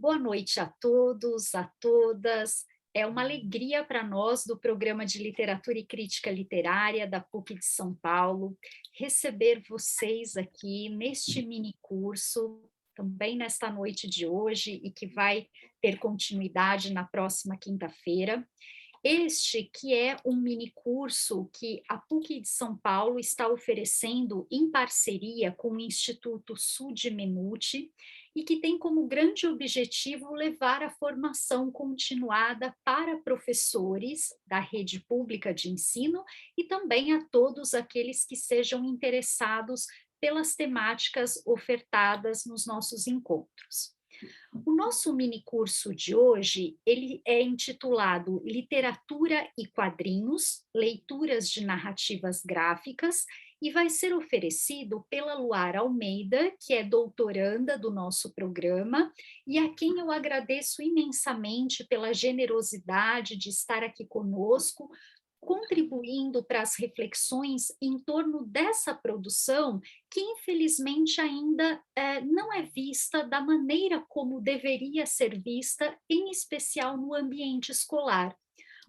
Boa noite a todos, a todas. É uma alegria para nós do Programa de Literatura e Crítica Literária da PUC de São Paulo receber vocês aqui neste mini curso, também nesta noite de hoje e que vai ter continuidade na próxima quinta-feira. Este que é um mini curso que a PUC de São Paulo está oferecendo em parceria com o Instituto Sud Menuti e que tem como grande objetivo levar a formação continuada para professores da rede pública de ensino e também a todos aqueles que sejam interessados pelas temáticas ofertadas nos nossos encontros. O nosso mini curso de hoje, ele é intitulado Literatura e Quadrinhos, Leituras de Narrativas Gráficas, e vai ser oferecido pela Luara Almeida, que é doutoranda do nosso programa, e a quem eu agradeço imensamente pela generosidade de estar aqui conosco, contribuindo para as reflexões em torno dessa produção que infelizmente ainda não é vista da maneira como deveria ser vista, em especial no ambiente escolar.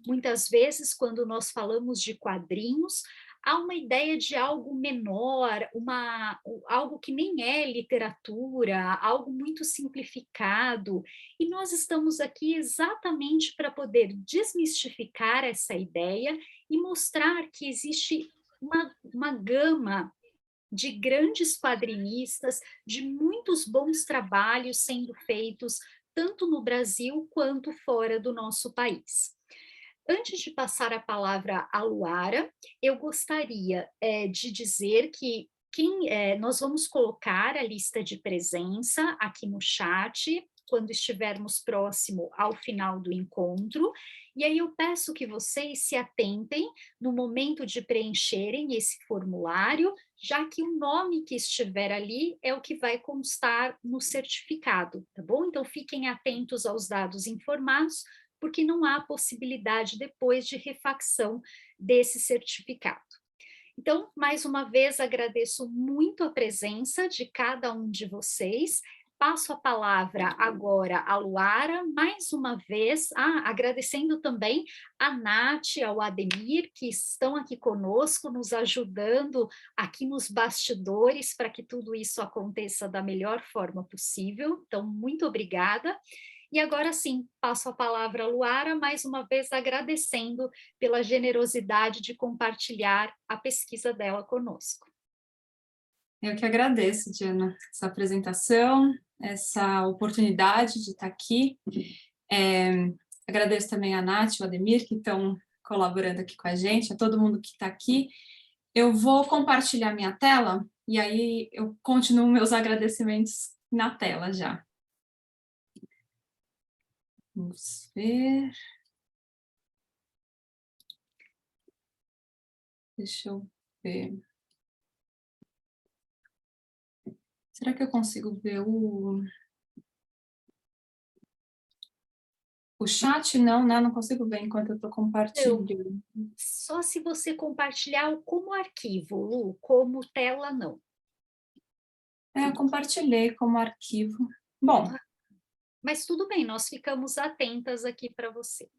Muitas vezes, quando nós falamos de quadrinhos, há uma ideia de algo menor, algo que nem é literatura, algo muito simplificado, e nós estamos aqui exatamente para poder desmistificar essa ideia e mostrar que existe uma gama de grandes quadrinistas, de muitos bons trabalhos sendo feitos, tanto no Brasil quanto fora do nosso país. Antes de passar a palavra à Luara, eu gostaria de dizer que nós vamos colocar a lista de presença aqui no chat, quando estivermos próximo ao final do encontro, e aí eu peço que vocês se atentem no momento de preencherem esse formulário, já que o nome que estiver ali é o que vai constar no certificado, tá bom? Então fiquem atentos aos dados informados, porque não há possibilidade depois de refacção desse certificado. Então, mais uma vez, agradeço muito a presença de cada um de vocês. Passo a palavra agora à Luara, mais uma vez, agradecendo também a Nath, ao Ademir, que estão aqui conosco, nos ajudando aqui nos bastidores para que tudo isso aconteça da melhor forma possível. Então, muito obrigada. E agora sim, passo a palavra à Luara, mais uma vez agradecendo pela generosidade de compartilhar a pesquisa dela conosco. Eu que agradeço, Diana, essa apresentação, essa oportunidade de estar aqui. Agradeço também a Nath e o Ademir, que estão colaborando aqui com a gente, a todo mundo que está aqui. Eu vou compartilhar minha tela e aí eu continuo meus agradecimentos na tela já. Vamos ver. Deixa eu ver. Será que eu consigo ver o chat? Não, né? Não consigo ver enquanto eu estou compartilhando. Só se você compartilhar como arquivo, Lu, como tela, não. Eu compartilhei como arquivo. Bom. Mas tudo bem, nós ficamos atentas aqui para você.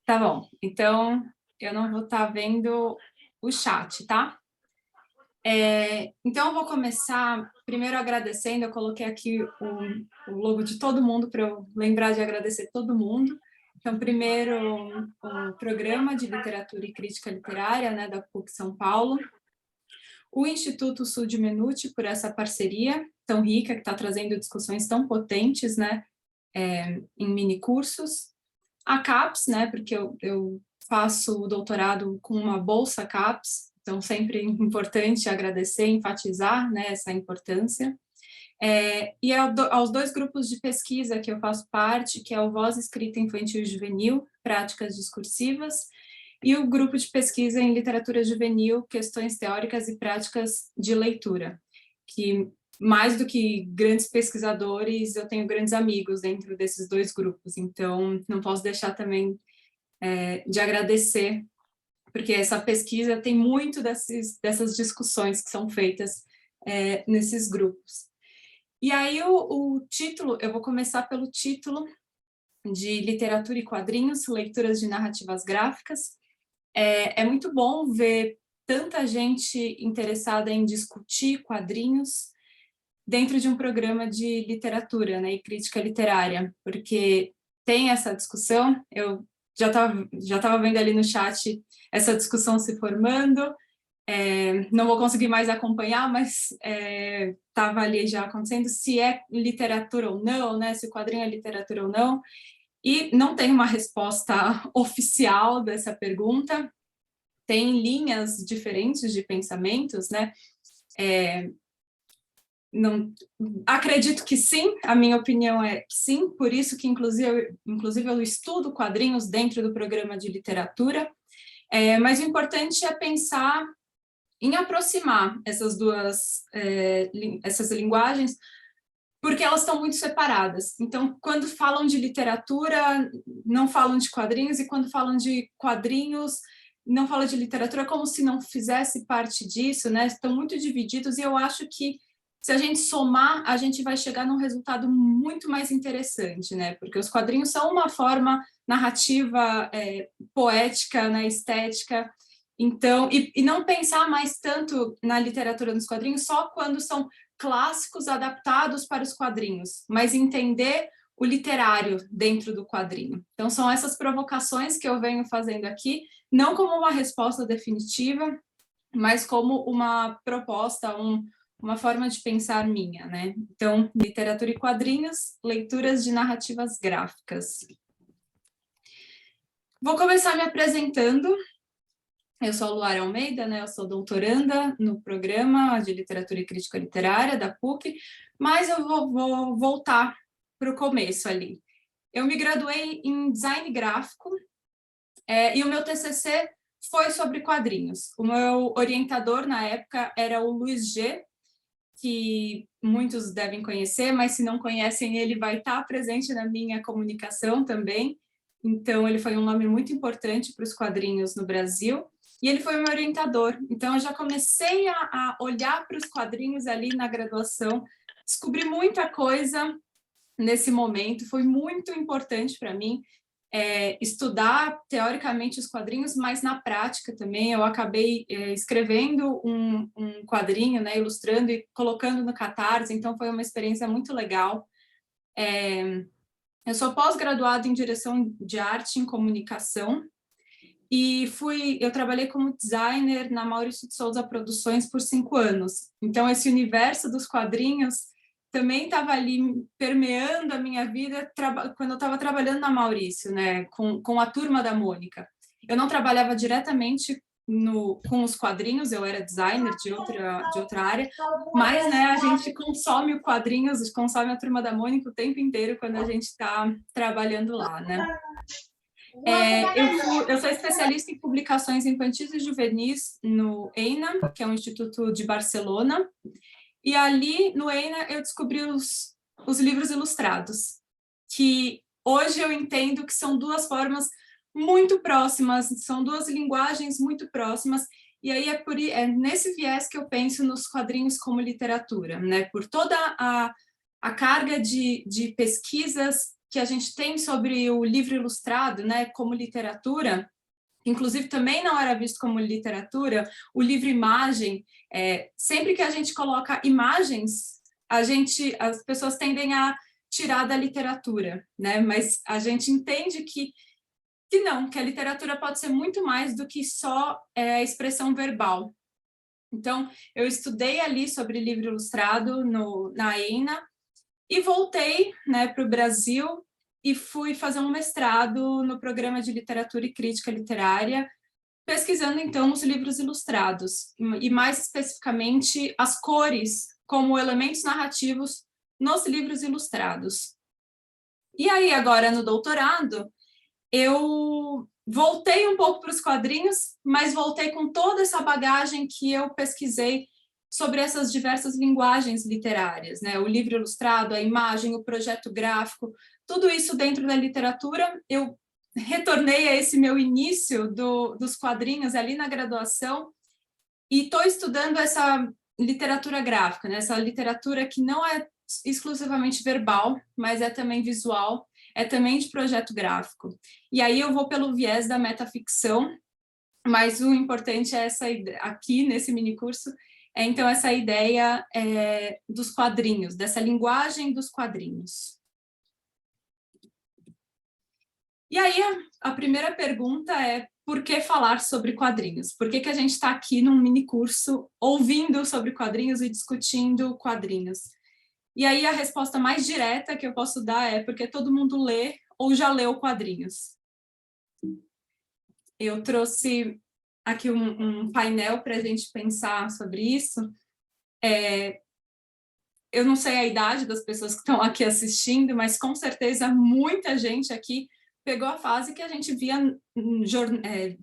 Tá bom, então eu não vou estar vendo o chat, tá? Então eu vou começar primeiro agradecendo, eu coloquei aqui o logo de todo mundo para eu lembrar de agradecer todo mundo. Então, primeiro, o Programa de Literatura e Crítica Literária, né, da PUC São Paulo, o Instituto Sud Menuti por essa parceria tão rica, que está trazendo discussões tão potentes, né, em mini cursos, a CAPES, né, porque eu faço o doutorado com uma bolsa CAPES, então sempre importante agradecer, enfatizar, né, essa importância. E aos dois grupos de pesquisa que eu faço parte, que é o Voz Escrita Infantil e Juvenil, Práticas Discursivas, e o grupo de pesquisa em Literatura Juvenil, Questões Teóricas e Práticas de Leitura, que mais do que grandes pesquisadores, eu tenho grandes amigos dentro desses dois grupos, então não posso deixar também de agradecer, porque essa pesquisa tem muito dessas discussões que são feitas nesses grupos. E aí o título, eu vou começar pelo título de Literatura e Quadrinhos, Leituras de Narrativas Gráficas. É muito bom ver tanta gente interessada em discutir quadrinhos dentro de um programa de literatura, né, e crítica literária, porque tem essa discussão. Eu já estava vendo ali no chat essa discussão se formando. Não vou conseguir mais acompanhar, mas estava ali já acontecendo se é literatura ou não, né, se o quadrinho é literatura ou não, e não tem uma resposta oficial dessa pergunta. Tem linhas diferentes de pensamentos, né? Não, acredito que sim, a minha opinião é que sim, por isso que inclusive eu estudo quadrinhos dentro do programa de literatura, mas o importante é pensar em aproximar essas linguagens, porque elas estão muito separadas. Então, quando falam de literatura, não falam de quadrinhos, e quando falam de quadrinhos, não falam de literatura, como se não fizesse parte disso, né? Estão muito divididos, e eu acho que se a gente somar, a gente vai chegar num resultado muito mais interessante, né? Porque os quadrinhos são uma forma narrativa, poética, né? Estética. Então, e não pensar mais tanto na literatura nos quadrinhos só quando são clássicos adaptados para os quadrinhos, mas entender o literário dentro do quadrinho. Então, são essas provocações que eu venho fazendo aqui, não como uma resposta definitiva, mas como uma proposta, uma forma de pensar minha, né? Então, literatura e quadrinhos, leituras de narrativas gráficas. Vou começar me apresentando. Eu sou a Luara Almeida, né? Eu sou doutoranda no programa de Literatura e Crítica Literária da PUC, mas eu vou voltar para o começo ali. Eu me graduei em design gráfico e o meu TCC foi sobre quadrinhos. O meu orientador na época era o Luiz G., que muitos devem conhecer, mas se não conhecem, ele vai estar presente na minha comunicação também. Então, ele foi um nome muito importante para os quadrinhos no Brasil. E ele foi o meu orientador. Então, eu já comecei a olhar para os quadrinhos ali na graduação, descobri muita coisa nesse momento, foi muito importante para mim estudar teoricamente os quadrinhos, mas na prática também eu acabei escrevendo um quadrinho, né, ilustrando e colocando no Catarse, então foi uma experiência muito legal. Eu sou pós-graduada em direção de arte em comunicação, e eu trabalhei como designer na Maurício de Souza Produções por 5 anos. Então, esse universo dos quadrinhos também estava ali permeando a minha vida quando eu estava trabalhando na Maurício, né, com a Turma da Mônica. Eu não trabalhava diretamente com os quadrinhos, eu era designer de outra área, mas, né, a gente consome o quadrinhos, consome a Turma da Mônica o tempo inteiro quando a gente está trabalhando lá, né? Eu sou especialista em publicações infantis e juvenis no EINA, que é um instituto de Barcelona, e ali no EINA eu descobri os livros ilustrados, que hoje eu entendo que são duas formas muito próximas, são duas linguagens muito próximas, e aí é nesse viés que eu penso nos quadrinhos como literatura, né? Por toda a carga de pesquisas que a gente tem sobre o livro ilustrado, né, como literatura, inclusive também não era visto como literatura, o livro imagem, sempre que a gente coloca imagens, as pessoas tendem a tirar da literatura, né? Mas a gente entende que não, que a literatura pode ser muito mais do que só expressão verbal. Então, eu estudei ali sobre livro ilustrado na EINA, e voltei, né, para o Brasil e fui fazer um mestrado no programa de Literatura e Crítica Literária, pesquisando, então, os livros ilustrados, e mais especificamente as cores como elementos narrativos nos livros ilustrados. E aí, agora, no doutorado, eu voltei um pouco para os quadrinhos, mas voltei com toda essa bagagem que eu pesquisei sobre essas diversas linguagens literárias, né? O livro ilustrado, a imagem, o projeto gráfico, tudo isso dentro da literatura. Eu retornei a esse meu início dos quadrinhos ali na graduação e estou estudando essa literatura gráfica, né? Essa literatura que não é exclusivamente verbal, mas é também visual, é também de projeto gráfico. E aí eu vou pelo viés da metaficção, mas o importante é essa aqui nesse minicurso, então essa ideia dos quadrinhos, dessa linguagem dos quadrinhos. E aí a primeira pergunta é: por que falar sobre quadrinhos? Por que a gente está aqui num minicurso ouvindo sobre quadrinhos e discutindo quadrinhos? E aí a resposta mais direta que eu posso dar é porque todo mundo lê ou já leu quadrinhos. Eu trouxe aqui um painel para a gente pensar sobre isso. Eu não sei a idade das pessoas que estão aqui assistindo, mas com certeza muita gente aqui pegou a fase que a gente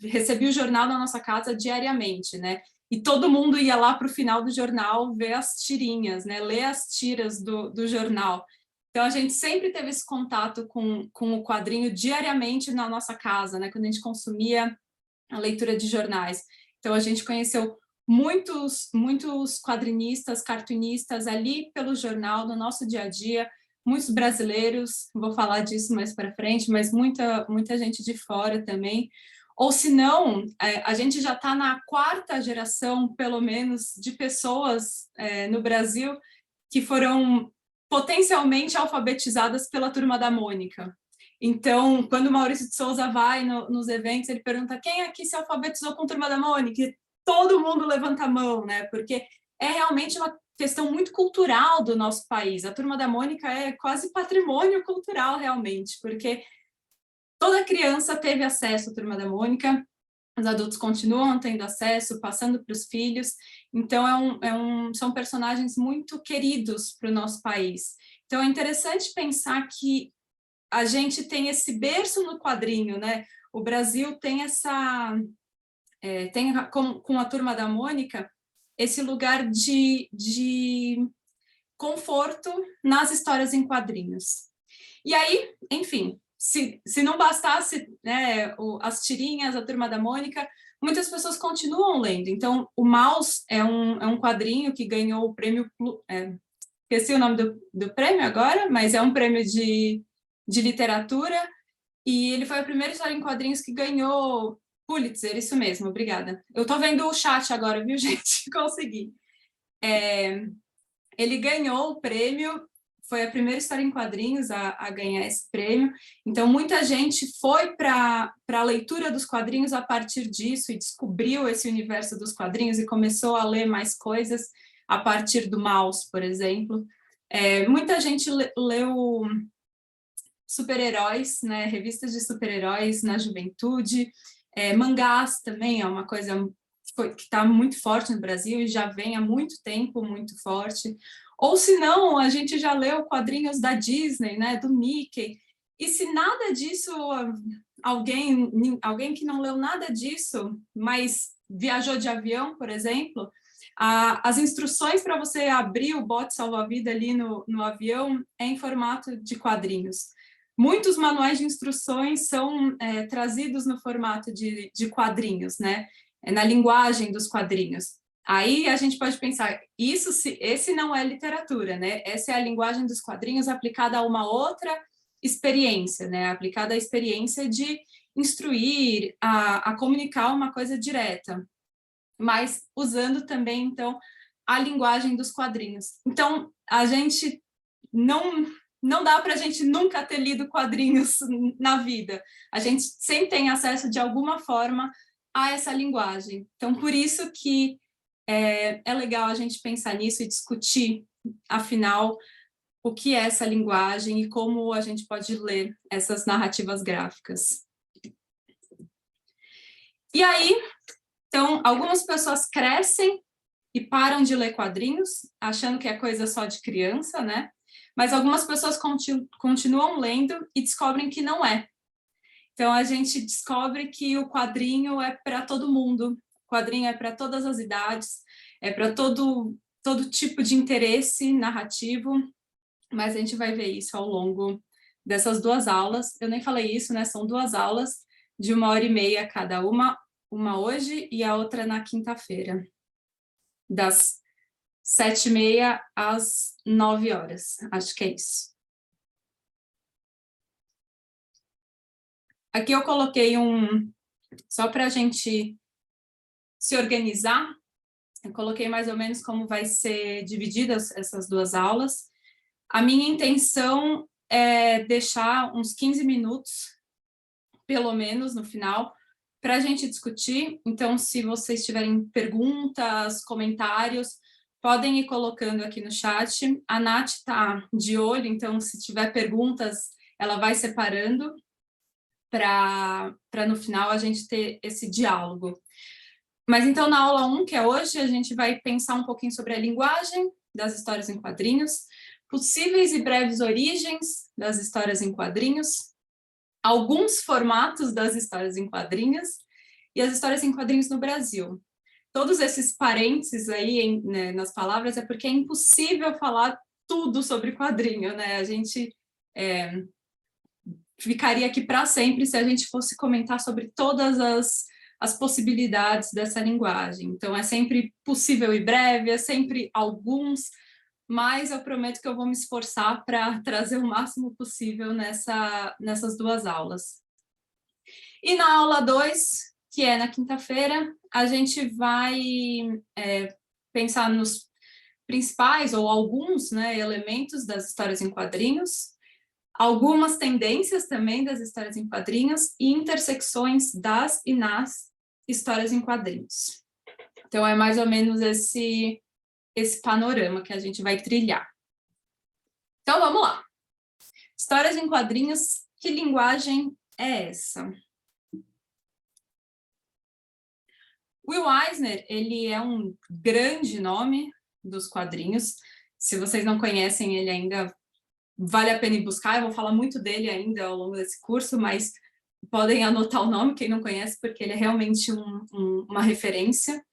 recebia o jornal na nossa casa diariamente, né? E todo mundo ia lá para o final do jornal ver as tirinhas, né? Ler as tiras do jornal. Então, a gente sempre teve esse contato com o quadrinho diariamente na nossa casa, né? Quando a gente consumia a leitura de jornais. Então, a gente conheceu muitos quadrinistas, cartunistas ali pelo jornal, no nosso dia a dia, muitos brasileiros, vou falar disso mais para frente, mas muita gente de fora também. Ou se não, a gente já está na quarta geração, pelo menos, de pessoas no Brasil que foram potencialmente alfabetizadas pela Turma da Mônica. Então, quando o Maurício de Souza vai nos eventos, ele pergunta: quem aqui se alfabetizou com a Turma da Mônica? E todo mundo levanta a mão, né? Porque é realmente uma questão muito cultural do nosso país. A Turma da Mônica é quase patrimônio cultural, realmente, porque toda criança teve acesso à Turma da Mônica, os adultos continuam tendo acesso, passando para os filhos. Então, são personagens muito queridos para o nosso país. Então, é interessante pensar que a gente tem esse berço no quadrinho, né? O Brasil tem com a Turma da Mônica, esse lugar de conforto nas histórias em quadrinhos. E aí, enfim, se não bastasse, né, as tirinhas, a Turma da Mônica, muitas pessoas continuam lendo. Então, o Maus é um quadrinho que ganhou o prêmio... esqueci o nome do prêmio agora, mas é um prêmio de literatura, e ele foi a primeira história em quadrinhos que ganhou Pulitzer, isso mesmo, obrigada. Eu tô vendo o chat agora, viu, gente? Consegui. Ele ganhou o prêmio, foi a primeira história em quadrinhos a ganhar esse prêmio, então muita gente foi para a leitura dos quadrinhos a partir disso e descobriu esse universo dos quadrinhos e começou a ler mais coisas a partir do Maus, por exemplo. Muita gente leu super-heróis, né, revistas de super-heróis na juventude, mangás também é uma coisa que está muito forte no Brasil e já vem há muito tempo muito forte. Ou se não, a gente já leu quadrinhos da Disney, né, do Mickey. E se nada disso, alguém que não leu nada disso, mas viajou de avião, por exemplo, as instruções para você abrir o bote salva-vida ali no avião é em formato de quadrinhos. Muitos manuais de instruções são trazidos no formato de quadrinhos, né? Na linguagem dos quadrinhos. Aí a gente pode pensar, esse não é literatura, né? Essa é a linguagem dos quadrinhos aplicada a uma outra experiência, né? Aplicada à experiência de instruir, a comunicar uma coisa direta, mas usando também, então, a linguagem dos quadrinhos. Então, a gente não dá para a gente nunca ter lido quadrinhos na vida. A gente sempre tem acesso, de alguma forma, a essa linguagem. Então, por isso que é legal a gente pensar nisso e discutir, afinal, o que é essa linguagem e como a gente pode ler essas narrativas gráficas. E aí, então, algumas pessoas crescem e param de ler quadrinhos, achando que é coisa só de criança, né? Mas algumas pessoas continuam lendo e descobrem que não é. Então, a gente descobre que o quadrinho é para todo mundo, o quadrinho é para todas as idades, é para todo tipo de interesse narrativo, mas a gente vai ver isso ao longo dessas duas aulas. Eu nem falei isso, né? São duas aulas de 1h30 cada uma hoje e a outra na quinta-feira, das 7h30 às 9h, acho que é isso. Aqui eu coloquei só para a gente se organizar, eu coloquei mais ou menos como vai ser divididas essas duas aulas. A minha intenção é deixar uns 15 minutos, pelo menos, no final, para a gente discutir. Então, se vocês tiverem perguntas, comentários, podem ir colocando aqui no chat. A Nath está de olho, então, se tiver perguntas, ela vai separando para no final a gente ter esse diálogo. Mas então, na aula 1, que é hoje, a gente vai pensar um pouquinho sobre a linguagem das histórias em quadrinhos, possíveis e breves origens das histórias em quadrinhos, alguns formatos das histórias em quadrinhos e as histórias em quadrinhos no Brasil. Todos esses parênteses aí né, nas palavras é porque é impossível falar tudo sobre quadrinho, né? A gente ficaria aqui para sempre se a gente fosse comentar sobre todas as possibilidades dessa linguagem. Então, é sempre possível e breve, é sempre alguns, mas eu prometo que eu vou me esforçar para trazer o máximo possível nessas duas aulas. E na aula 2, que é na quinta-feira, a gente vai pensar nos principais ou alguns elementos das histórias em quadrinhos, algumas tendências também das histórias em quadrinhos e intersecções das e nas histórias em quadrinhos. Então, é mais ou menos esse panorama que a gente vai trilhar. Então, vamos lá. Histórias em quadrinhos, que linguagem é essa? Will Eisner, ele é um grande nome dos quadrinhos. Se vocês não conhecem ele ainda, vale a pena ir buscar. Eu vou falar muito dele ainda ao longo desse curso, mas podem anotar o nome, quem não conhece, porque ele é realmente uma referência.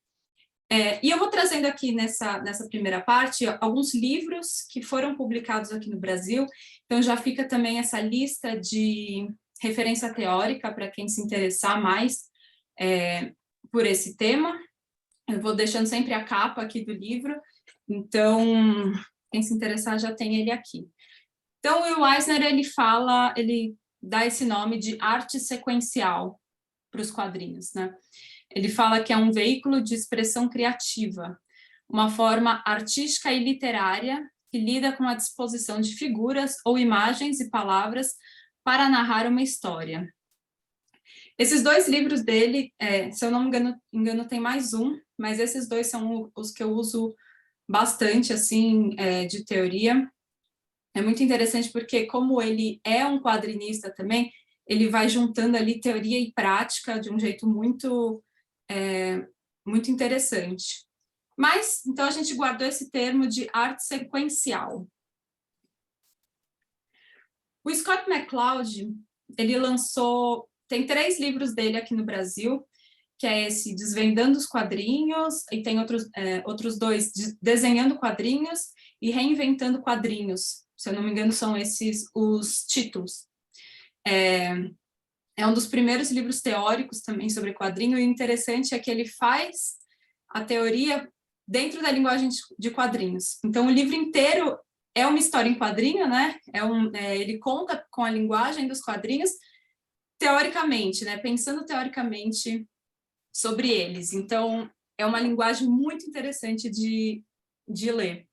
E eu vou trazendo aqui nessa primeira parte alguns livros que foram publicados aqui no Brasil. Então, já fica também essa lista de referência teórica para quem se interessar mais por esse tema. Eu vou deixando sempre a capa aqui do livro. Então, quem se interessar já tem ele aqui. Então, o Will Eisner, ele dá esse nome de arte sequencial para os quadrinhos, né? Ele fala que é um veículo de expressão criativa, uma forma artística e literária que lida com a disposição de figuras ou imagens e palavras para narrar uma história. Esses dois livros dele, se eu não me engano, tem mais um, mas esses dois são os que eu uso bastante, assim, de teoria. É muito interessante porque, como ele é um quadrinista também, ele vai juntando ali teoria e prática de um jeito muito interessante. Mas, então, a gente guardou esse termo de arte sequencial. O Scott McCloud, ele tem 3 livros dele aqui no Brasil, que é esse Desvendando os Quadrinhos, e tem outros 2, Desenhando Quadrinhos e Reinventando Quadrinhos. Se eu não me engano, são esses os títulos. É um dos primeiros livros teóricos também sobre quadrinho, e o interessante é que ele faz a teoria dentro da linguagem de quadrinhos. Então, o livro inteiro é uma história em quadrinho, né? Ele conta com a linguagem dos quadrinhos, teoricamente, né? Pensando teoricamente sobre eles. Então, é uma linguagem muito interessante de ler.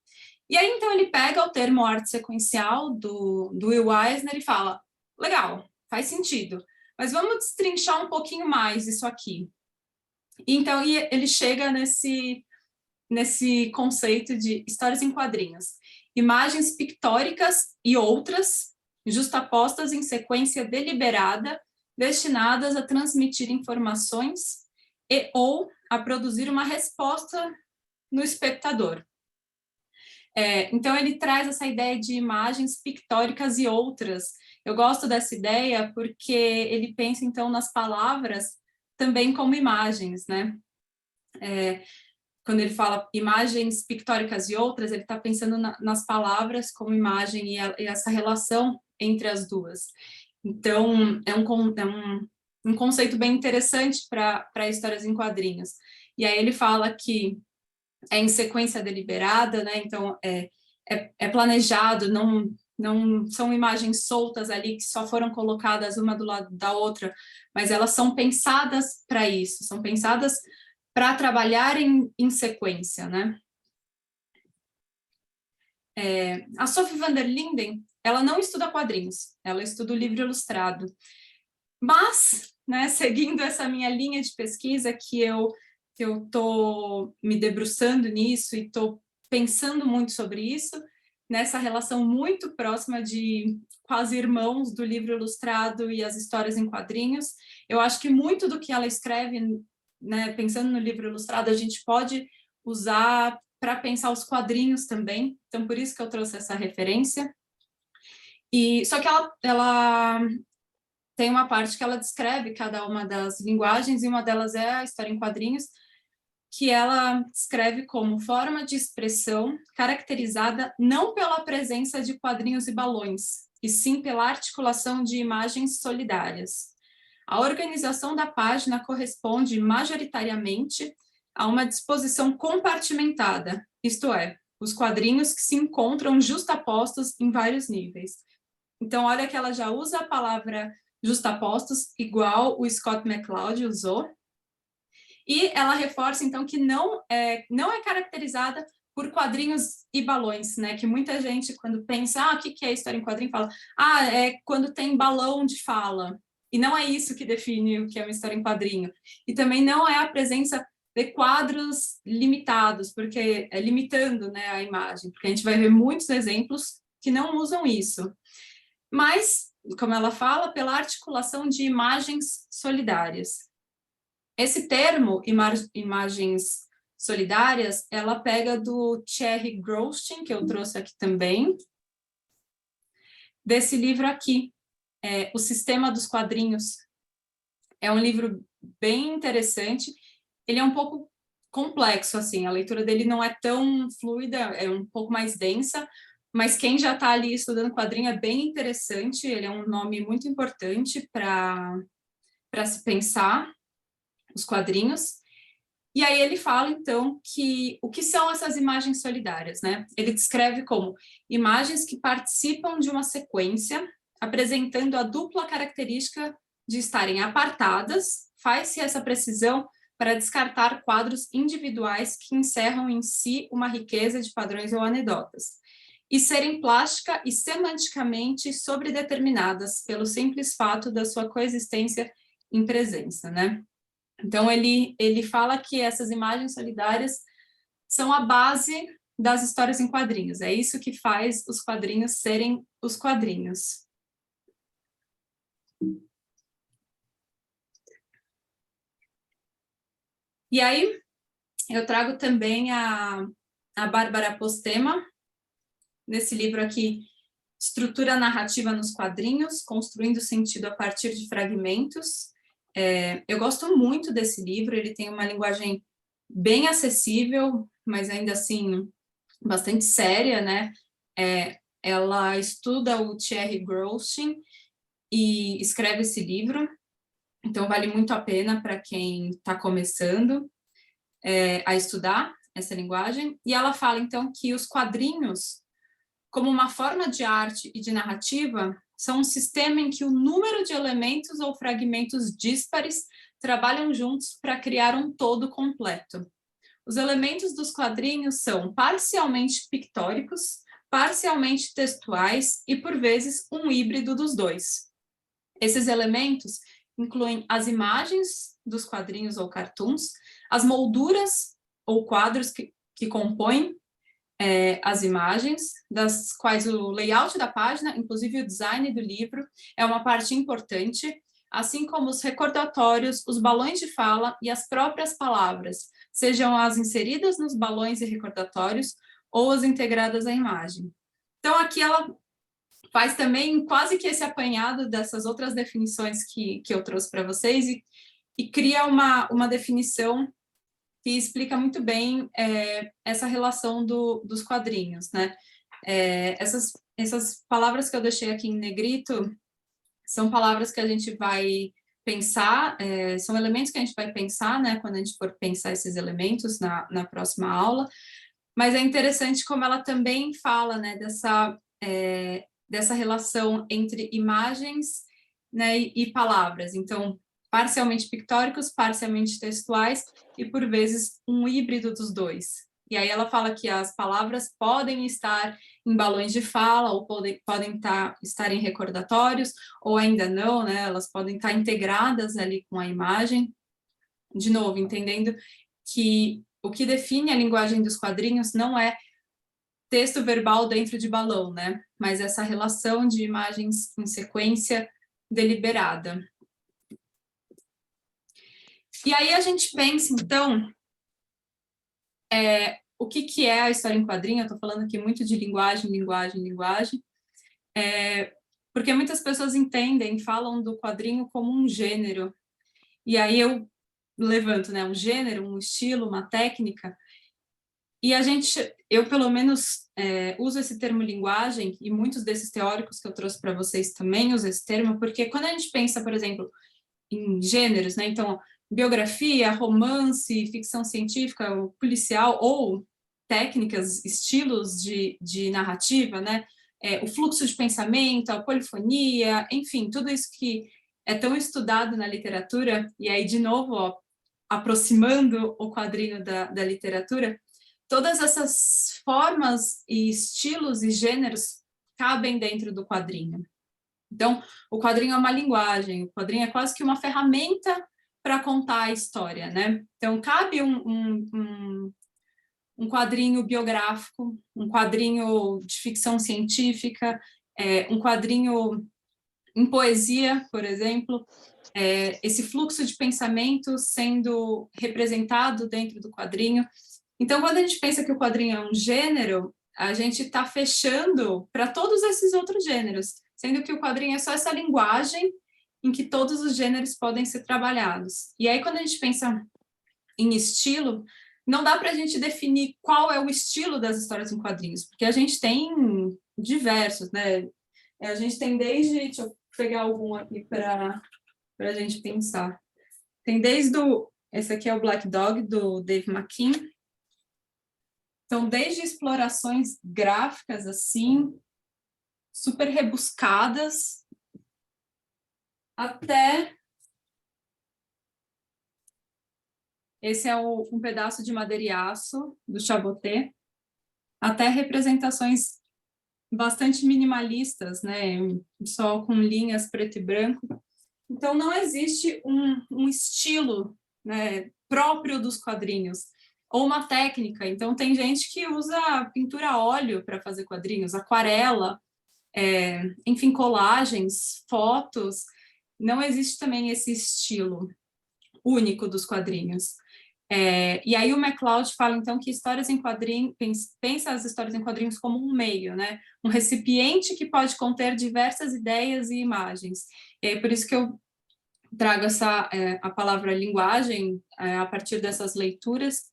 E aí, então, ele pega o termo arte sequencial do Will Eisner e fala, legal, faz sentido, mas vamos destrinchar um pouquinho mais isso aqui. Então, ele chega nesse conceito de histórias em quadrinhos. Imagens pictóricas e outras, justapostas em sequência deliberada, destinadas a transmitir informações e ou a produzir uma resposta no espectador. Então, ele traz essa ideia de imagens pictóricas e outras. Eu gosto dessa ideia porque ele pensa, então, nas palavras também como imagens, né? Quando ele fala imagens pictóricas e outras, ele está pensando nas palavras como imagem e essa relação entre as duas. Então, é um conceito bem interessante para histórias em quadrinhos. E aí ele fala que é em sequência deliberada, né? Então, é planejado, não são imagens soltas ali que só foram colocadas uma do lado da outra, mas elas são pensadas para isso, são pensadas para trabalhar em sequência, né? A Sophie van der Linden, ela não estuda quadrinhos, ela estuda o livro ilustrado. Mas, né, seguindo essa minha linha de pesquisa, que eu estou me debruçando nisso e estou pensando muito sobre isso, nessa relação muito próxima de quase irmãos do livro ilustrado e as histórias em quadrinhos, eu acho que muito do que ela escreve, né, pensando no livro ilustrado, a gente pode usar para pensar os quadrinhos também, então por isso que eu trouxe essa referência. E só que ela tem uma parte que ela descreve cada uma das linguagens, e uma delas é a história em quadrinhos, que ela descreve como forma de expressão caracterizada não pela presença de quadrinhos e balões, e sim pela articulação de imagens solidárias. A organização da página corresponde majoritariamente a uma disposição compartimentada, isto é, os quadrinhos que se encontram justapostos em vários níveis. Então, olha que ela já usa a palavra justapostos, igual o Scott McCloud usou, e ela reforça, então, que não é caracterizada por quadrinhos e balões, né? Que muita gente, quando pensa, o que é história em quadrinho, fala, é quando tem balão de fala. E não é isso que define o que é uma história em quadrinho. E também não é a presença de quadros limitados, porque limitando, né, a imagem, porque a gente vai ver muitos exemplos que não usam isso. Mas, como ela fala, pela articulação de imagens solidárias. Esse termo, imagens solidárias, ela pega do Thierry Grosten, que eu trouxe aqui também, desse livro aqui, O Sistema dos Quadrinhos. É um livro bem interessante, ele é um pouco complexo, assim, a leitura dele não é tão fluida, é um pouco mais densa, mas quem já está ali estudando quadrinho é bem interessante, ele é um nome muito importante para se pensar os quadrinhos. E aí ele fala, então, que o que são essas imagens solidárias, né? Ele descreve como imagens que participam de uma sequência, apresentando a dupla característica de estarem apartadas, faz-se essa precisão para descartar quadros individuais que encerram em si uma riqueza de padrões ou anedotas, e serem plástica e semanticamente sobredeterminadas pelo simples fato da sua coexistência em presença, né? Então, ele fala que essas imagens solidárias são a base das histórias em quadrinhos. É isso que faz os quadrinhos serem os quadrinhos. E aí, eu trago também a Bárbara Postema, nesse livro aqui, Estrutura Narrativa nos Quadrinhos, Construindo Sentido a Partir de Fragmentos. Eu gosto muito desse livro, ele tem uma linguagem bem acessível, mas ainda assim bastante séria, né? Ela estuda o Thierry Grosten e escreve esse livro, então vale muito a pena para quem está começando a estudar essa linguagem. E ela fala, então, que os quadrinhos, como uma forma de arte e de narrativa, são um sistema em que o número de elementos ou fragmentos díspares trabalham juntos para criar um todo completo. Os elementos dos quadrinhos são parcialmente pictóricos, parcialmente textuais e, por vezes, um híbrido dos dois. Esses elementos incluem as imagens dos quadrinhos ou cartoons, as molduras ou quadros que compõem as imagens, das quais o layout da página, inclusive o design do livro, é uma parte importante, assim como os recordatórios, os balões de fala e as próprias palavras, sejam as inseridas nos balões e recordatórios ou as integradas à imagem. Então, aqui ela faz também quase que esse apanhado dessas outras definições que eu trouxe para vocês e cria uma definição que explica muito bem essa relação dos quadrinhos, né? Essas palavras que eu deixei aqui em negrito são palavras que a gente vai pensar, são elementos que a gente vai pensar, né, quando a gente for pensar esses elementos na próxima aula, mas é interessante como ela também fala, né, dessa relação entre imagens, né, e palavras. Então, parcialmente pictóricos, parcialmente textuais e, por vezes, um híbrido dos dois. E aí ela fala que as palavras podem estar em balões de fala, ou podem estar em recordatórios, ou ainda não, né? Elas podem estar integradas ali com a imagem. De novo, entendendo que o que define a linguagem dos quadrinhos não é texto verbal dentro de balão, né? Mas essa relação de imagens em sequência deliberada. E aí a gente pensa, então, o que é a história em quadrinho? Eu estou falando aqui muito de linguagem, porque muitas pessoas entendem, falam do quadrinho como um gênero. E aí eu levanto, né, um gênero, um estilo, uma técnica. E eu pelo menos uso esse termo linguagem, e muitos desses teóricos que eu trouxe para vocês também usam esse termo, porque quando a gente pensa, por exemplo, em gêneros, né, então biografia, romance, ficção científica, policial, ou técnicas, estilos de narrativa, né, o fluxo de pensamento, a polifonia, enfim, tudo isso que é tão estudado na literatura, e aí, de novo, ó, aproximando o quadrinho da literatura, todas essas formas e estilos e gêneros cabem dentro do quadrinho. Então, o quadrinho é uma linguagem, o quadrinho é quase que uma ferramenta para contar a história, né? Então, cabe um quadrinho biográfico, um quadrinho de ficção científica, um quadrinho em poesia, por exemplo, esse fluxo de pensamento sendo representado dentro do quadrinho. Então, quando a gente pensa que o quadrinho é um gênero, a gente está fechando para todos esses outros gêneros, sendo que o quadrinho é só essa linguagem em que todos os gêneros podem ser trabalhados. E aí, quando a gente pensa em estilo, não dá para a gente definir qual é o estilo das histórias em quadrinhos, porque a gente tem diversos, né? A gente tem desde... Deixa eu pegar algum aqui para a gente pensar. Tem desde esse aqui é o Black Dog, do Dave McKean. Então, desde explorações gráficas, assim, super rebuscadas, até... Esse é um pedaço de madeira e aço, do Chaboté, até representações bastante minimalistas, né? Só com linhas preto e branco. Então, não existe um estilo, né, próprio dos quadrinhos, ou uma técnica. Então, tem gente que usa pintura a óleo para fazer quadrinhos, aquarela, enfim, colagens, fotos. Não existe também esse estilo único dos quadrinhos. E aí o MacLeod fala, então, que histórias em quadrinhos, pensa as histórias em quadrinhos como um meio, né? Um recipiente que pode conter diversas ideias e imagens. E aí, por isso que eu trago a palavra linguagem a partir dessas leituras.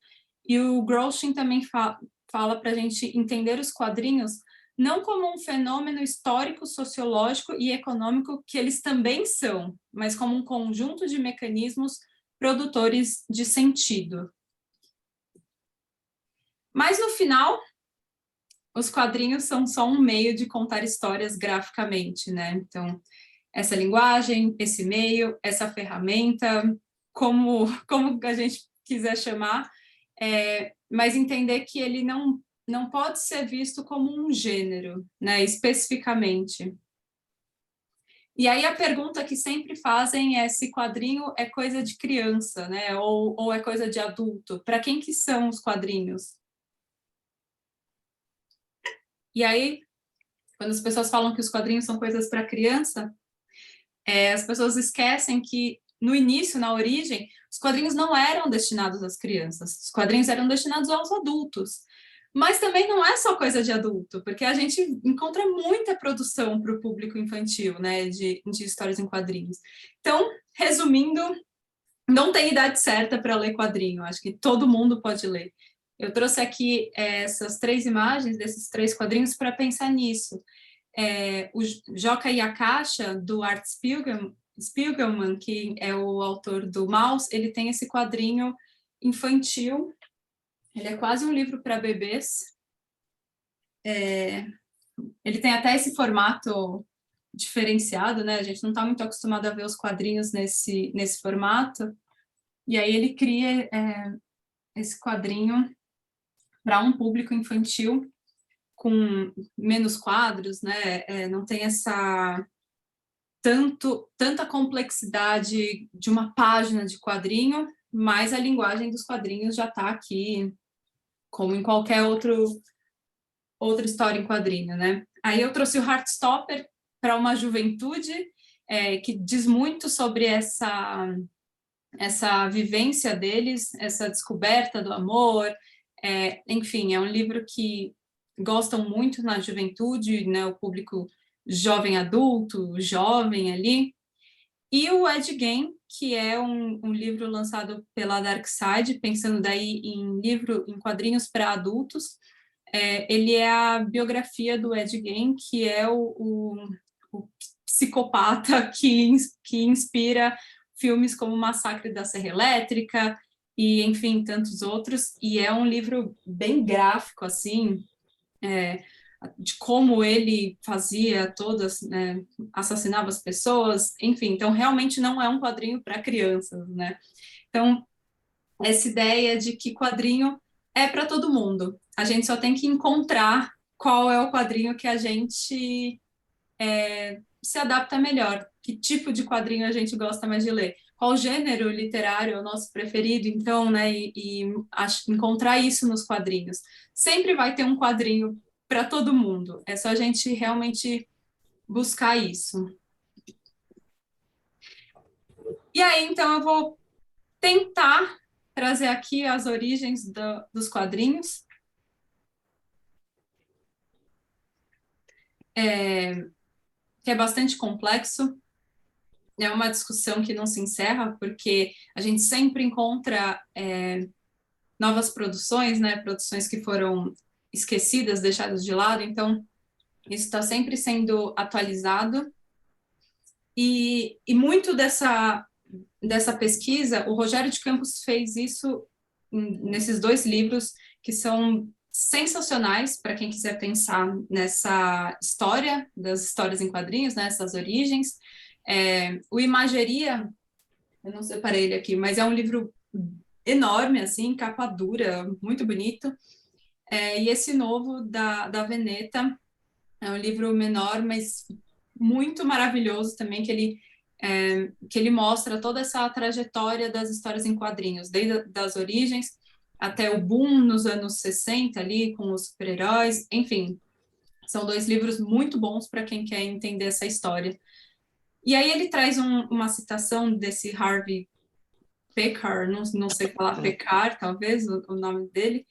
E o Groucho também fala para a gente entender os quadrinhos não como um fenômeno histórico, sociológico e econômico, que eles também são, mas como um conjunto de mecanismos produtores de sentido. Mas, no final, os quadrinhos são só um meio de contar histórias graficamente, né? Então, essa linguagem, esse meio, essa ferramenta, como a gente quiser chamar, mas entender que ele não pode ser visto como um gênero, né, especificamente. E aí a pergunta que sempre fazem é se quadrinho é coisa de criança, né, ou é coisa de adulto. Para quem que são os quadrinhos? E aí, quando as pessoas falam que os quadrinhos são coisas para criança, as pessoas esquecem que, no início, na origem, os quadrinhos não eram destinados às crianças, os quadrinhos eram destinados aos adultos. Mas também não é só coisa de adulto, porque a gente encontra muita produção para o público infantil, né, de histórias em quadrinhos. Então, resumindo, não tem idade certa para ler quadrinho, acho que todo mundo pode ler. Eu trouxe aqui essas 3 imagens desses 3 quadrinhos para pensar nisso. O Joca e a Caixa, do Art Spiegelman, Spiegelman, que é o autor do Maus, ele tem esse quadrinho infantil, ele é quase um livro para bebês, ele tem até esse formato diferenciado, né? A gente não está muito acostumado a ver os quadrinhos nesse formato, e aí ele cria esse quadrinho para um público infantil com menos quadros, né? Não tem tanta complexidade de uma página de quadrinho, mas a linguagem dos quadrinhos já está aqui, como em qualquer outra história em quadrinho, né? Aí eu trouxe o Heartstopper para uma juventude que diz muito sobre essa vivência deles, essa descoberta do amor, enfim, é um livro que gostam muito na juventude, né, o público jovem adulto, jovem ali, e o Ed Gein, que é um livro lançado pela Dark Side, pensando daí em quadrinhos para adultos, ele é a biografia do Ed Gein, que é o psicopata que inspira filmes como Massacre da Serra Elétrica e, enfim, tantos outros. E é um livro bem gráfico, assim, de como ele fazia todas, né, assassinava as pessoas, enfim. Então, realmente não é um quadrinho para crianças, né? Então, essa ideia de que quadrinho é para todo mundo. A gente só tem que encontrar qual é o quadrinho que a gente se adapta melhor, que tipo de quadrinho a gente gosta mais de ler, qual gênero literário é o nosso preferido, então, né, encontrar isso nos quadrinhos. Sempre vai ter um quadrinho para todo mundo, é só a gente realmente buscar isso. E aí, então, eu vou tentar trazer aqui as origens dos quadrinhos. Que é bastante complexo, é uma discussão que não se encerra, porque a gente sempre encontra novas produções, né, produções que foram esquecidas, deixadas de lado, então isso está sempre sendo atualizado, e muito dessa pesquisa, o Rogério de Campos fez isso nesses 2 livros, que são sensacionais para quem quiser pensar nessa história, das histórias em quadrinhos, né, essas origens. O Imageria, eu não separei ele aqui, mas é um livro enorme, assim, capa dura, muito bonito. E esse novo da Veneta é um livro menor, mas muito maravilhoso também, que ele mostra toda essa trajetória das histórias em quadrinhos, desde as origens até o boom nos anos 60 ali, com os super-heróis, enfim. São 2 livros muito bons para quem quer entender essa história. E aí ele traz uma citação desse Harvey Pekar, não sei falar Pekar, talvez, o nome dele,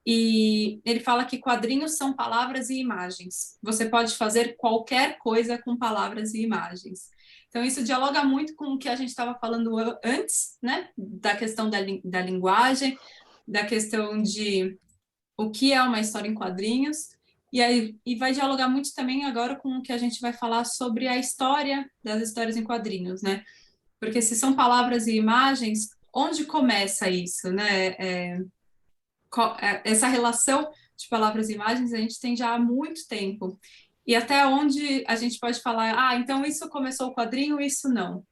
e ele fala que quadrinhos são palavras e imagens. Você pode fazer qualquer coisa com palavras e imagens. Então, isso dialoga muito com o que a gente estava falando antes, né? Da questão da linguagem, da questão de o que é uma história em quadrinhos, e vai dialogar muito também agora com o que a gente vai falar sobre a história das histórias em quadrinhos, né? Porque se são palavras e imagens, onde começa isso, né? Essa relação de palavras e imagens a gente tem já há muito tempo. E até onde a gente pode falar, então isso começou o quadrinho, isso não.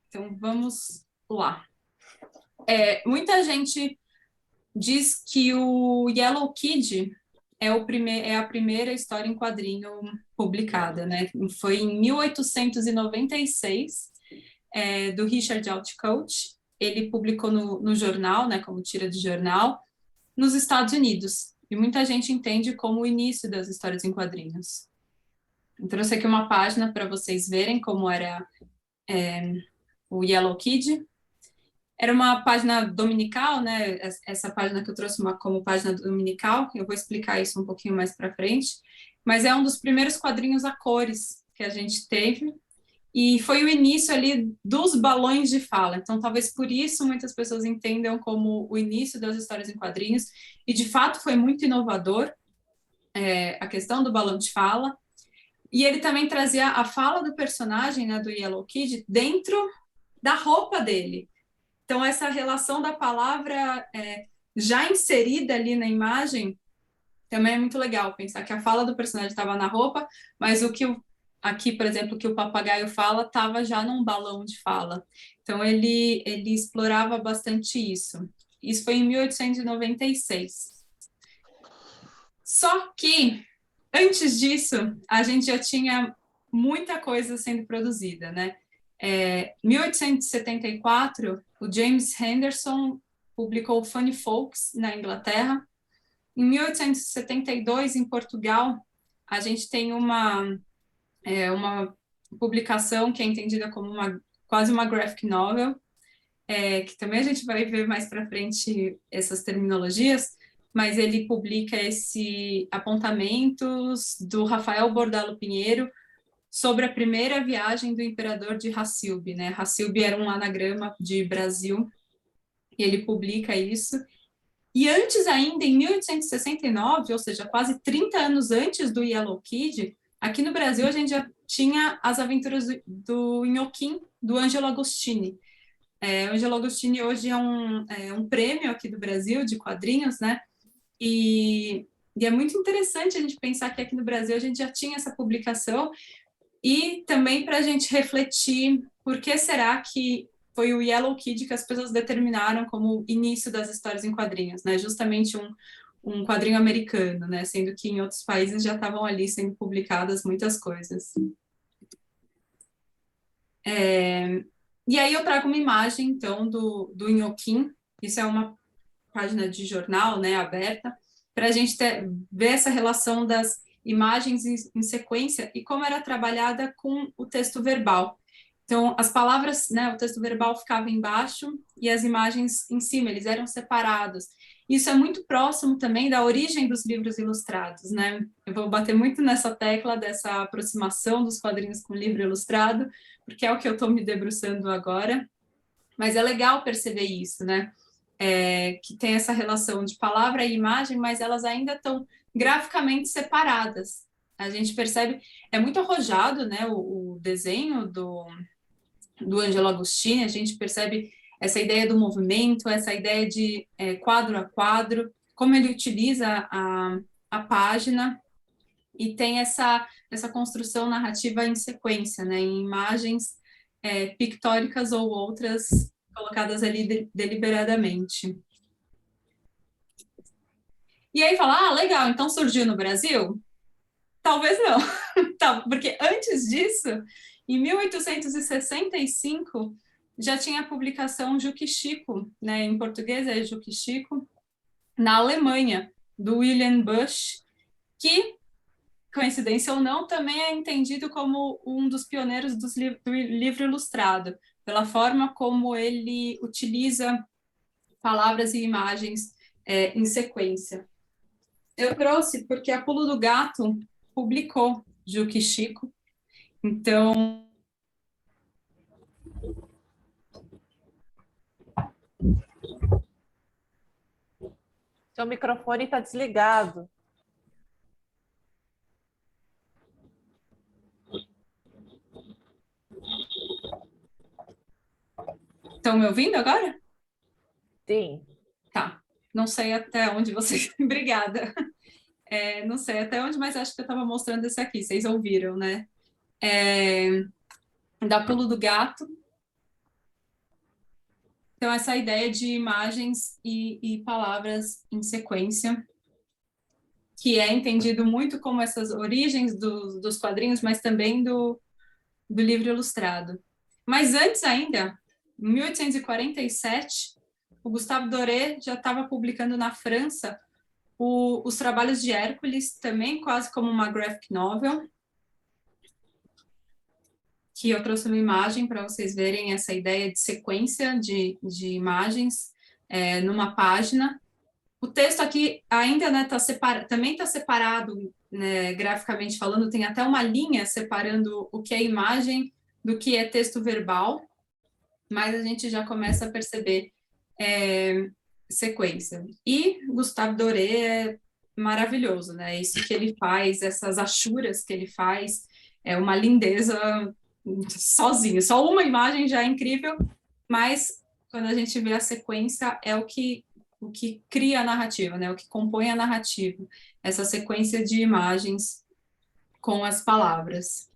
Então, vamos lá. Muita gente diz que o Yellow Kid é a primeira história em quadrinho publicada, né? Foi em 1896, do Richard Outcault. Ele publicou no jornal, né, como tira de jornal, nos Estados Unidos. E muita gente entende como o início das histórias em quadrinhos. Eu trouxe aqui uma página para vocês verem como era o Yellow Kid. Era uma página dominical, né? Essa página que eu trouxe como página dominical, eu vou explicar isso um pouquinho mais para frente, mas é um dos primeiros quadrinhos a cores que a gente teve, e foi o início ali dos balões de fala. Então, talvez por isso muitas pessoas entendam como o início das histórias em quadrinhos, e de fato foi muito inovador a questão do balão de fala. E ele também trazia a fala do personagem, né, do Yellow Kid, dentro da roupa dele. Então, essa relação da palavra já inserida ali na imagem também é muito legal, pensar que a fala do personagem estava na roupa, mas o que aqui, por exemplo, o que o papagaio fala estava já num balão de fala. Então, ele explorava bastante isso. Isso foi em 1896. Só que, antes disso, a gente já tinha muita coisa sendo produzida, né? Em 1874, o James Henderson publicou Funny Folks na Inglaterra. Em 1872, em Portugal, a gente tem uma publicação que é entendida como quase uma graphic novel, que também a gente vai ver mais para frente essas terminologias, mas ele publica esse apontamentos do Rafael Bordalo Pinheiro sobre a primeira viagem do imperador de Hassilbe, né? Hassilbe era um anagrama de Brasil, e ele publica isso. E antes ainda, em 1869, ou seja, quase 30 anos antes do Yellow Kid, aqui no Brasil a gente já tinha as aventuras do Inhoquim, do Ângelo Agostini. O Ângelo Agostini hoje é um prêmio aqui do Brasil de quadrinhos, né? E é muito interessante a gente pensar que aqui no Brasil a gente já tinha essa publicação, e também para a gente refletir por que será que foi o Yellow Kid que as pessoas determinaram como o início das histórias em quadrinhos, né? Justamente um quadrinho americano, né? Sendo que em outros países já estavam ali sendo publicadas muitas coisas. E aí eu trago uma imagem, então, do Inhoquim. Isso é uma página de jornal, né, aberta, para a gente ver essa relação das imagens em sequência e como era trabalhada com o texto verbal. Então, as palavras, né, o texto verbal ficava embaixo e as imagens em cima, eles eram separados. Isso é muito próximo também da origem dos livros ilustrados, né? Eu vou bater muito nessa tecla dessa aproximação dos quadrinhos com o livro ilustrado, porque é o que eu estou me debruçando agora. Mas é legal perceber isso, né? Que tem essa relação de palavra e imagem, mas elas ainda estão graficamente separadas. A gente percebe, é muito arrojado, né, o desenho do Ângelo Agostini, a gente percebe essa ideia do movimento, essa ideia de quadro a quadro, como ele utiliza a página, e tem essa construção narrativa em sequência, né, em imagens pictóricas ou outras colocadas ali deliberadamente. E aí fala, legal, então surgiu no Brasil? Talvez não, porque antes disso, em 1865, já tinha a publicação Juque Chico, né, em português é Juque Chico, na Alemanha, do William Busch, que, coincidência ou não, também é entendido como um dos pioneiros do livro ilustrado, pela forma como ele utiliza palavras e imagens em sequência. Eu trouxe porque a Pulo do Gato publicou Juque Chico, então... Seu microfone está desligado. Estão me ouvindo agora? Sim. Tá. Não sei até onde vocês... Obrigada. Não sei até onde, mas acho que eu estava mostrando esse aqui. Vocês ouviram, né? Da Pulo do Gato. Então, essa ideia de imagens e palavras em sequência, que é entendido muito como essas origens dos quadrinhos, mas também do livro ilustrado. Mas antes ainda, em 1847, o Gustave Doré já estava publicando na França os trabalhos de Hércules, também quase como uma graphic novel, que eu trouxe uma imagem para vocês verem essa ideia de sequência de imagens numa página. O texto aqui ainda, né, também está separado, né, graficamente falando, tem até uma linha separando o que é imagem do que é texto verbal, mas a gente já começa a perceber sequência. E Gustave Doré é maravilhoso, né? Isso que ele faz, essas achuras que ele faz, é uma lindeza sozinho. Só uma imagem já é incrível, mas quando a gente vê a sequência, é o que cria a narrativa, né? O que compõe a narrativa, essa sequência de imagens com as palavras.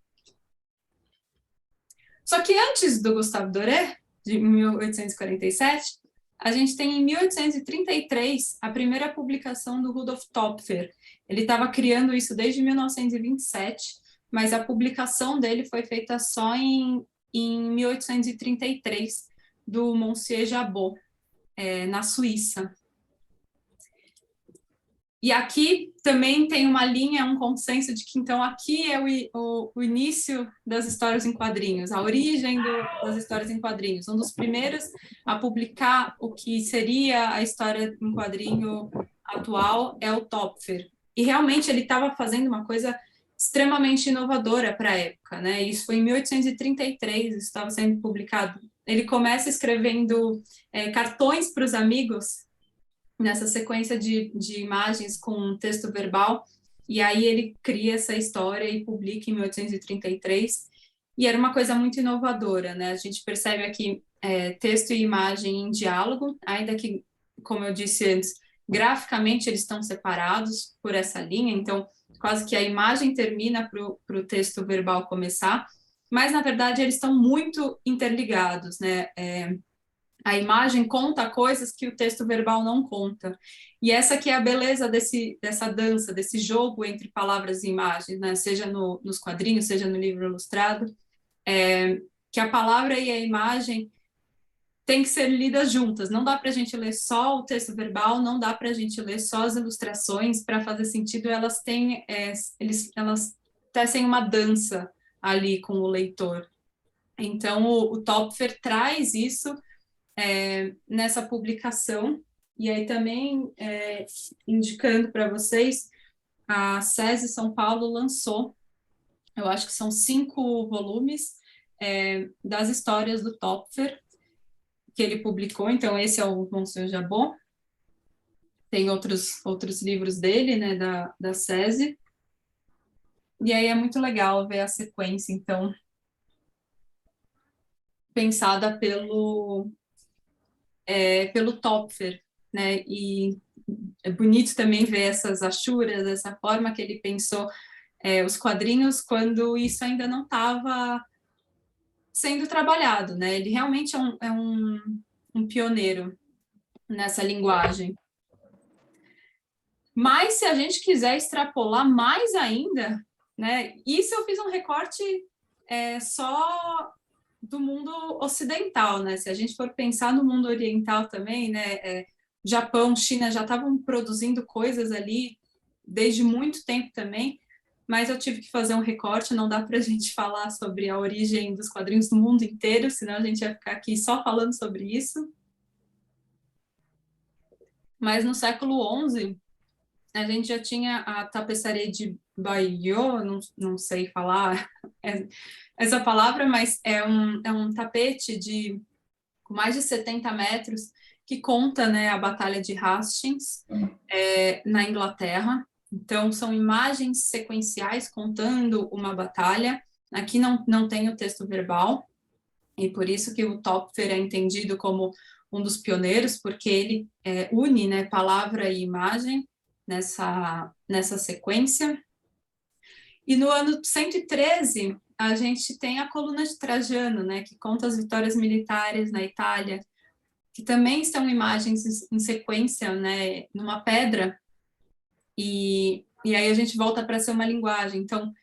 Só que antes do Gustave Doré, de 1847, a gente tem em 1833 a primeira publicação do Rudolf Topfer. Ele estava criando isso desde 1927, mas a publicação dele foi feita só em 1833, do Monsieur Jabot, na Suíça. E aqui também tem uma linha, um consenso de que, então, aqui é o início das histórias em quadrinhos, a origem das histórias em quadrinhos. Um dos primeiros a publicar o que seria a história em quadrinho atual é o Topfer. E realmente ele estava fazendo uma coisa extremamente inovadora para a época, né? Isso foi em 1833, isso estava sendo publicado. Ele começa escrevendo cartões para os amigos, nessa sequência de imagens com texto verbal, e aí ele cria essa história e publica em 1833, e era uma coisa muito inovadora, né? A gente percebe aqui texto e imagem em diálogo, ainda que, como eu disse antes, graficamente eles estão separados por essa linha, então quase que a imagem termina para o texto verbal começar, mas na verdade eles estão muito interligados, né? A imagem conta coisas que o texto verbal não conta. E essa que é a beleza dessa dança, desse jogo entre palavras e imagens, né? Seja nos quadrinhos, seja no livro ilustrado, que a palavra e a imagem têm que ser lidas juntas. Não dá para a gente ler só o texto verbal, não dá para a gente ler só as ilustrações. Para fazer sentido, elas tecem uma dança ali com o leitor. Então, o Topfer traz isso nessa publicação, e aí também indicando para vocês, a SESI São Paulo lançou, eu acho que são 5 volumes das histórias do Topfer, que ele publicou, então esse é o Monsieur Jabot, tem outros livros dele, né, da SESI, e aí é muito legal ver a sequência, então, pensada pelo Topfer, né? E é bonito também ver essas achuras, essa forma que ele pensou os quadrinhos quando isso ainda não estava sendo trabalhado, né? Ele realmente é um pioneiro nessa linguagem. Mas se a gente quiser extrapolar mais ainda, né? Isso eu fiz um recorte só do mundo ocidental, né? Se a gente for pensar no mundo oriental também, né? Japão, China já estavam produzindo coisas ali desde muito tempo também, mas eu tive que fazer um recorte, não dá para a gente falar sobre a origem dos quadrinhos no mundo inteiro, senão a gente ia ficar aqui só falando sobre isso. Mas no século XI, a gente já tinha a tapeçaria de Bayeux, não sei falar essa palavra, mas é um tapete com mais de 70 metros, que conta, né, a Batalha de Hastings, na Inglaterra. Então, são imagens sequenciais contando uma batalha. Aqui não tem o texto verbal, e por isso que o Topfer é entendido como um dos pioneiros, porque ele une, né, palavra e imagem nessa sequência. E no ano 113, a gente tem a coluna de Trajano, né, que conta as vitórias militares na Itália, que também são imagens em sequência, né, numa pedra, e aí a gente volta para ser uma linguagem. Então,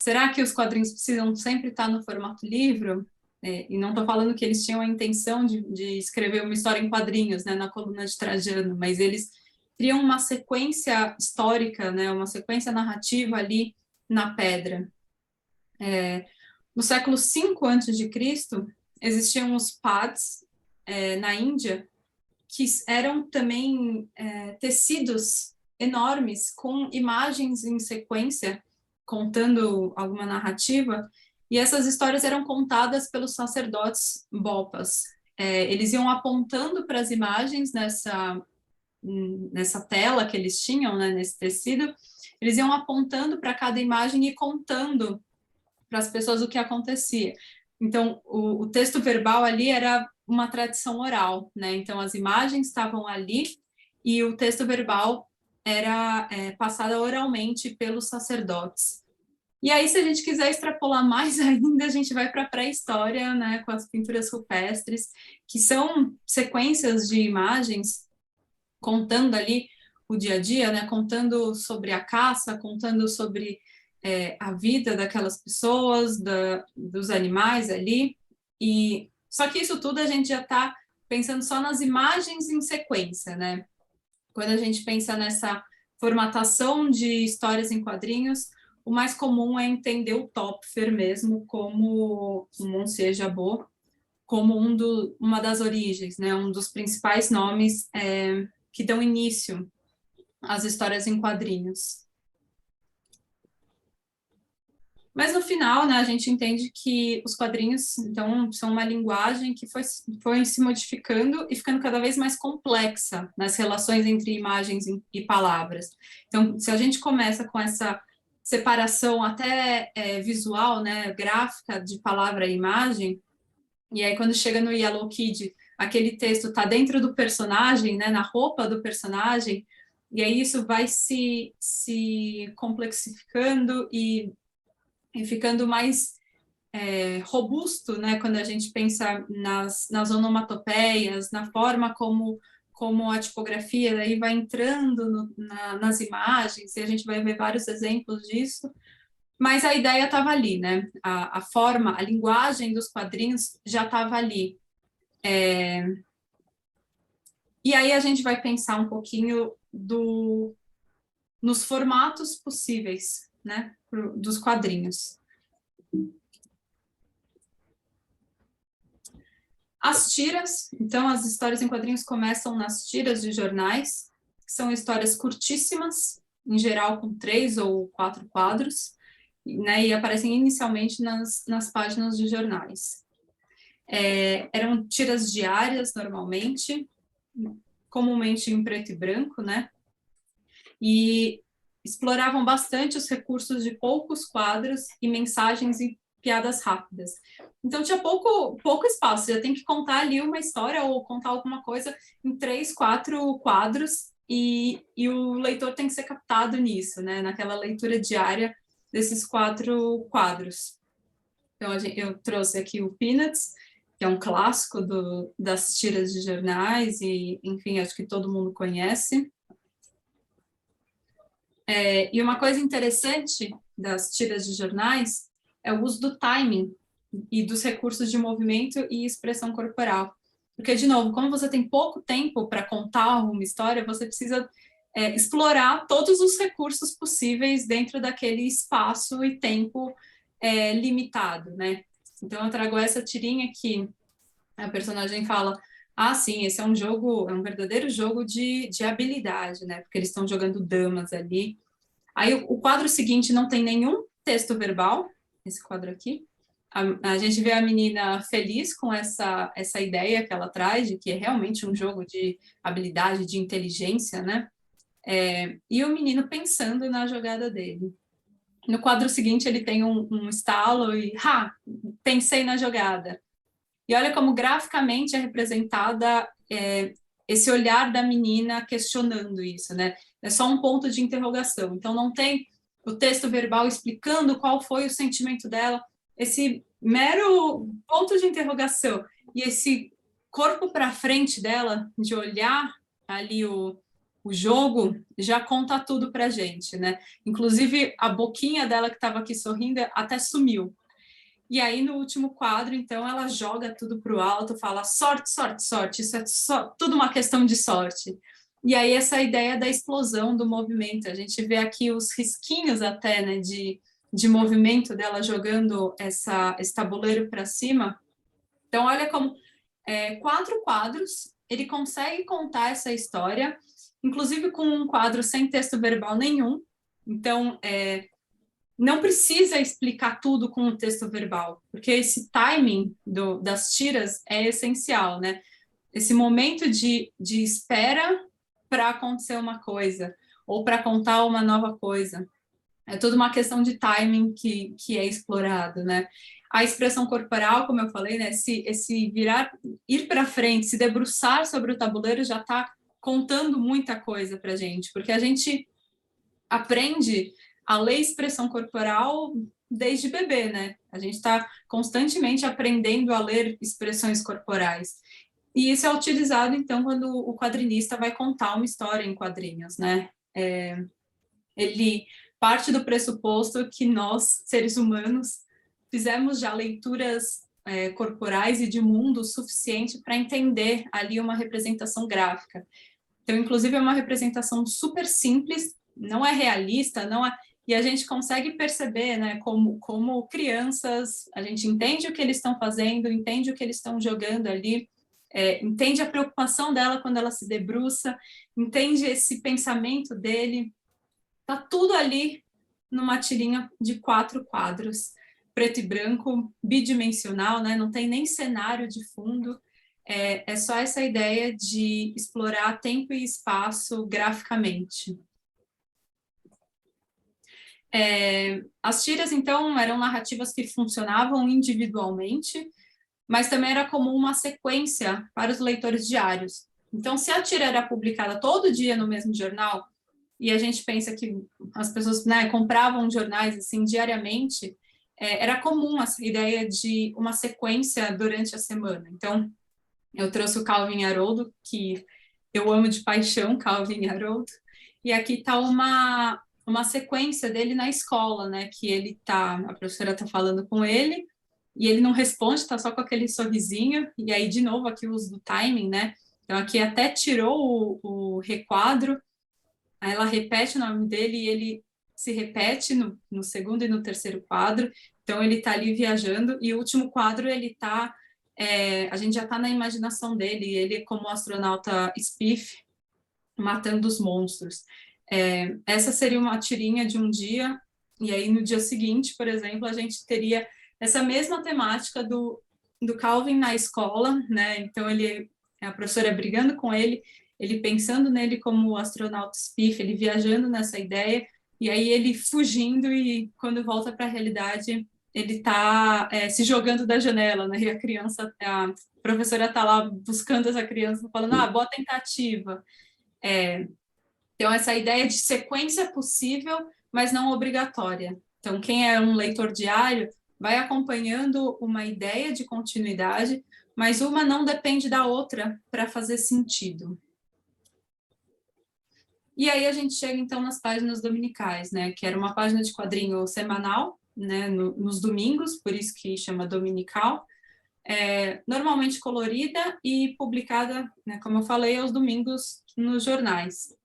será que os quadrinhos precisam sempre estar no formato livro? E não estou falando que eles tinham a intenção de escrever uma história em quadrinhos, né, na coluna de Trajano, mas eles criam uma sequência histórica, né, uma sequência narrativa ali na pedra. No século V a.C., existiam os pads na Índia, que eram também tecidos enormes, com imagens em sequência, contando alguma narrativa, e essas histórias eram contadas pelos sacerdotes Bopas. Eles iam apontando para as imagens nessa tela que eles tinham, né, nesse tecido, eles iam apontando para cada imagem e contando as pessoas o que acontecia. Então, o texto verbal ali era uma tradição oral, né? Então, as imagens estavam ali e o texto verbal era passado oralmente pelos sacerdotes. E aí, se a gente quiser extrapolar mais ainda, a gente vai para a pré-história, né, com as pinturas rupestres, que são sequências de imagens contando ali o dia a dia, né, contando sobre a caça, contando sobre a vida daquelas pessoas, dos animais ali. E só que isso tudo a gente já está pensando só nas imagens em sequência, né? Quando a gente pensa nessa formatação de histórias em quadrinhos, o mais comum é entender o Topfer mesmo como o Monsieur Jabot, como uma das origens, né? Um dos principais nomes que dão início às histórias em quadrinhos. Mas no final, né, a gente entende que os quadrinhos, então, são uma linguagem que foi se modificando e ficando cada vez mais complexa nas relações entre imagens e palavras. Então, se a gente começa com essa separação até visual, né, gráfica de palavra e imagem, e aí quando chega no Yellow Kid, aquele texto está dentro do personagem, né, na roupa do personagem, e aí isso vai se complexificando e ficando mais robusto, né, quando a gente pensa nas onomatopeias, na forma como a tipografia daí vai entrando nas imagens, e a gente vai ver vários exemplos disso, mas a ideia estava ali, né, a forma, a linguagem dos quadrinhos já estava ali. E aí a gente vai pensar um pouquinho nos formatos possíveis, né, dos quadrinhos. As tiras, então as histórias em quadrinhos começam nas tiras de jornais, que são histórias curtíssimas, em geral com 3 ou 4 quadros, né, e aparecem inicialmente nas páginas de jornais. Eram tiras diárias, normalmente, comumente em preto e branco, né, e exploravam bastante os recursos de poucos quadros e mensagens e piadas rápidas. Então tinha pouco espaço, já tem que contar ali uma história ou contar alguma coisa em 3, 4 quadros e o leitor tem que ser captado nisso, né? Naquela leitura diária desses 4 quadros. Então eu trouxe aqui o Peanuts, que é um clássico das tiras de jornais e, enfim, acho que todo mundo conhece. E uma coisa interessante das tiras de jornais é o uso do timing e dos recursos de movimento e expressão corporal. Porque, de novo, como você tem pouco tempo para contar uma história, você precisa explorar todos os recursos possíveis dentro daquele espaço e tempo limitado, né? Então, eu trago essa tirinha que a personagem fala: ah, sim, esse é um jogo, é um verdadeiro jogo de habilidade, né? Porque eles estão jogando damas ali. Aí o quadro seguinte não tem nenhum texto verbal, esse quadro aqui. A gente vê a menina feliz com essa ideia que ela traz, de que é realmente um jogo de habilidade, de inteligência, né? E o menino pensando na jogada dele. No quadro seguinte, ele tem um estalo e, pensei na jogada. E olha como graficamente é representada esse olhar da menina questionando isso, né? É só um ponto de interrogação. Então, não tem o texto verbal explicando qual foi o sentimento dela, esse mero ponto de interrogação e esse corpo para frente dela, de olhar ali o jogo, já conta tudo para a gente, né? Inclusive, a boquinha dela que estava aqui sorrindo até sumiu. E aí, no último quadro, então, ela joga tudo para o alto, fala sorte, sorte, sorte, isso é tudo uma questão de sorte. E aí, essa ideia da explosão do movimento, a gente vê aqui os risquinhos até, né, de movimento dela jogando esse tabuleiro para cima. Então, olha como 4 quadros, ele consegue contar essa história, inclusive com um quadro sem texto verbal nenhum. Então, não precisa explicar tudo com o texto verbal, porque esse timing das tiras é essencial, né? Esse momento de espera para acontecer uma coisa, ou para contar uma nova coisa. É toda uma questão de timing que é explorado, né? A expressão corporal, como eu falei, né? Esse ir para frente, se debruçar sobre o tabuleiro já está contando muita coisa para a gente, porque a gente aprende a ler expressão corporal desde bebê, né? A gente está constantemente aprendendo a ler expressões corporais. E isso é utilizado, então, quando o quadrinista vai contar uma história em quadrinhos, né? Ele parte do pressuposto que nós, seres humanos, fizemos já leituras corporais e de mundo suficiente para entender ali uma representação gráfica. Então, inclusive, é uma representação super simples, não é realista, não é... E a gente consegue perceber, né, como crianças, a gente entende o que eles estão fazendo, entende o que eles estão jogando ali, entende a preocupação dela quando ela se debruça, entende esse pensamento dele. Tá tudo ali numa tirinha de 4 quadros, preto e branco, bidimensional, né? Não tem nem cenário de fundo. É só essa ideia de explorar tempo e espaço graficamente. As tiras, então, eram narrativas que funcionavam individualmente, mas também era comum uma sequência para os leitores diários. Então, se a tira era publicada todo dia no mesmo jornal, e a gente pensa que as pessoas, né, compravam jornais assim diariamente, era comum essa ideia de uma sequência durante a semana. Então, eu trouxe o Calvin Haroldo, que eu amo de paixão, Calvin Haroldo, e aqui está uma sequência dele na escola, né, que a professora está falando com ele, e ele não responde, está só com aquele sorrisinho, e aí, de novo, aqui o uso do timing, né, então aqui até tirou o requadro, aí ela repete o nome dele e ele se repete no segundo e no terceiro quadro, então ele está ali viajando, e o último quadro ele está, a gente já está na imaginação dele, ele como o astronauta Spiff, matando os monstros. Essa seria uma tirinha de um dia, e aí no dia seguinte, por exemplo, a gente teria essa mesma temática do Calvin na escola, né? Então a professora brigando com ele pensando nele como o astronauta Spiff, ele viajando nessa ideia, e aí ele fugindo, e quando volta para a realidade, ele está se jogando da janela, né? E a professora está lá buscando essa criança, falando, boa tentativa. Então, essa ideia de sequência possível, mas não obrigatória. Então, quem é um leitor diário vai acompanhando uma ideia de continuidade, mas uma não depende da outra para fazer sentido. E aí a gente chega, então, nas páginas dominicais, né? Que era uma página de quadrinho semanal, né? Nos domingos, por isso que chama dominical, normalmente colorida e publicada, né? Como eu falei, aos domingos nos jornais.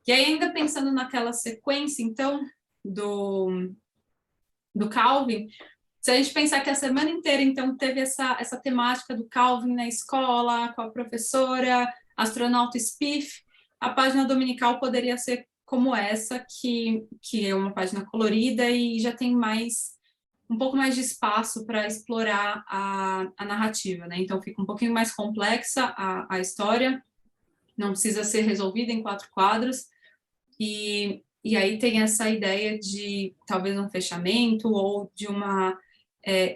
E aí, ainda pensando naquela sequência, então, do Calvin, se a gente pensar que a semana inteira, então, teve essa temática do Calvin na escola, com a professora, astronauta Spiff, a página dominical poderia ser como essa, que é uma página colorida e já tem um pouco mais de espaço para explorar a narrativa, né? Então, fica um pouquinho mais complexa a história, não precisa ser resolvida em 4 quadros, e aí tem essa ideia de talvez um fechamento ou de uma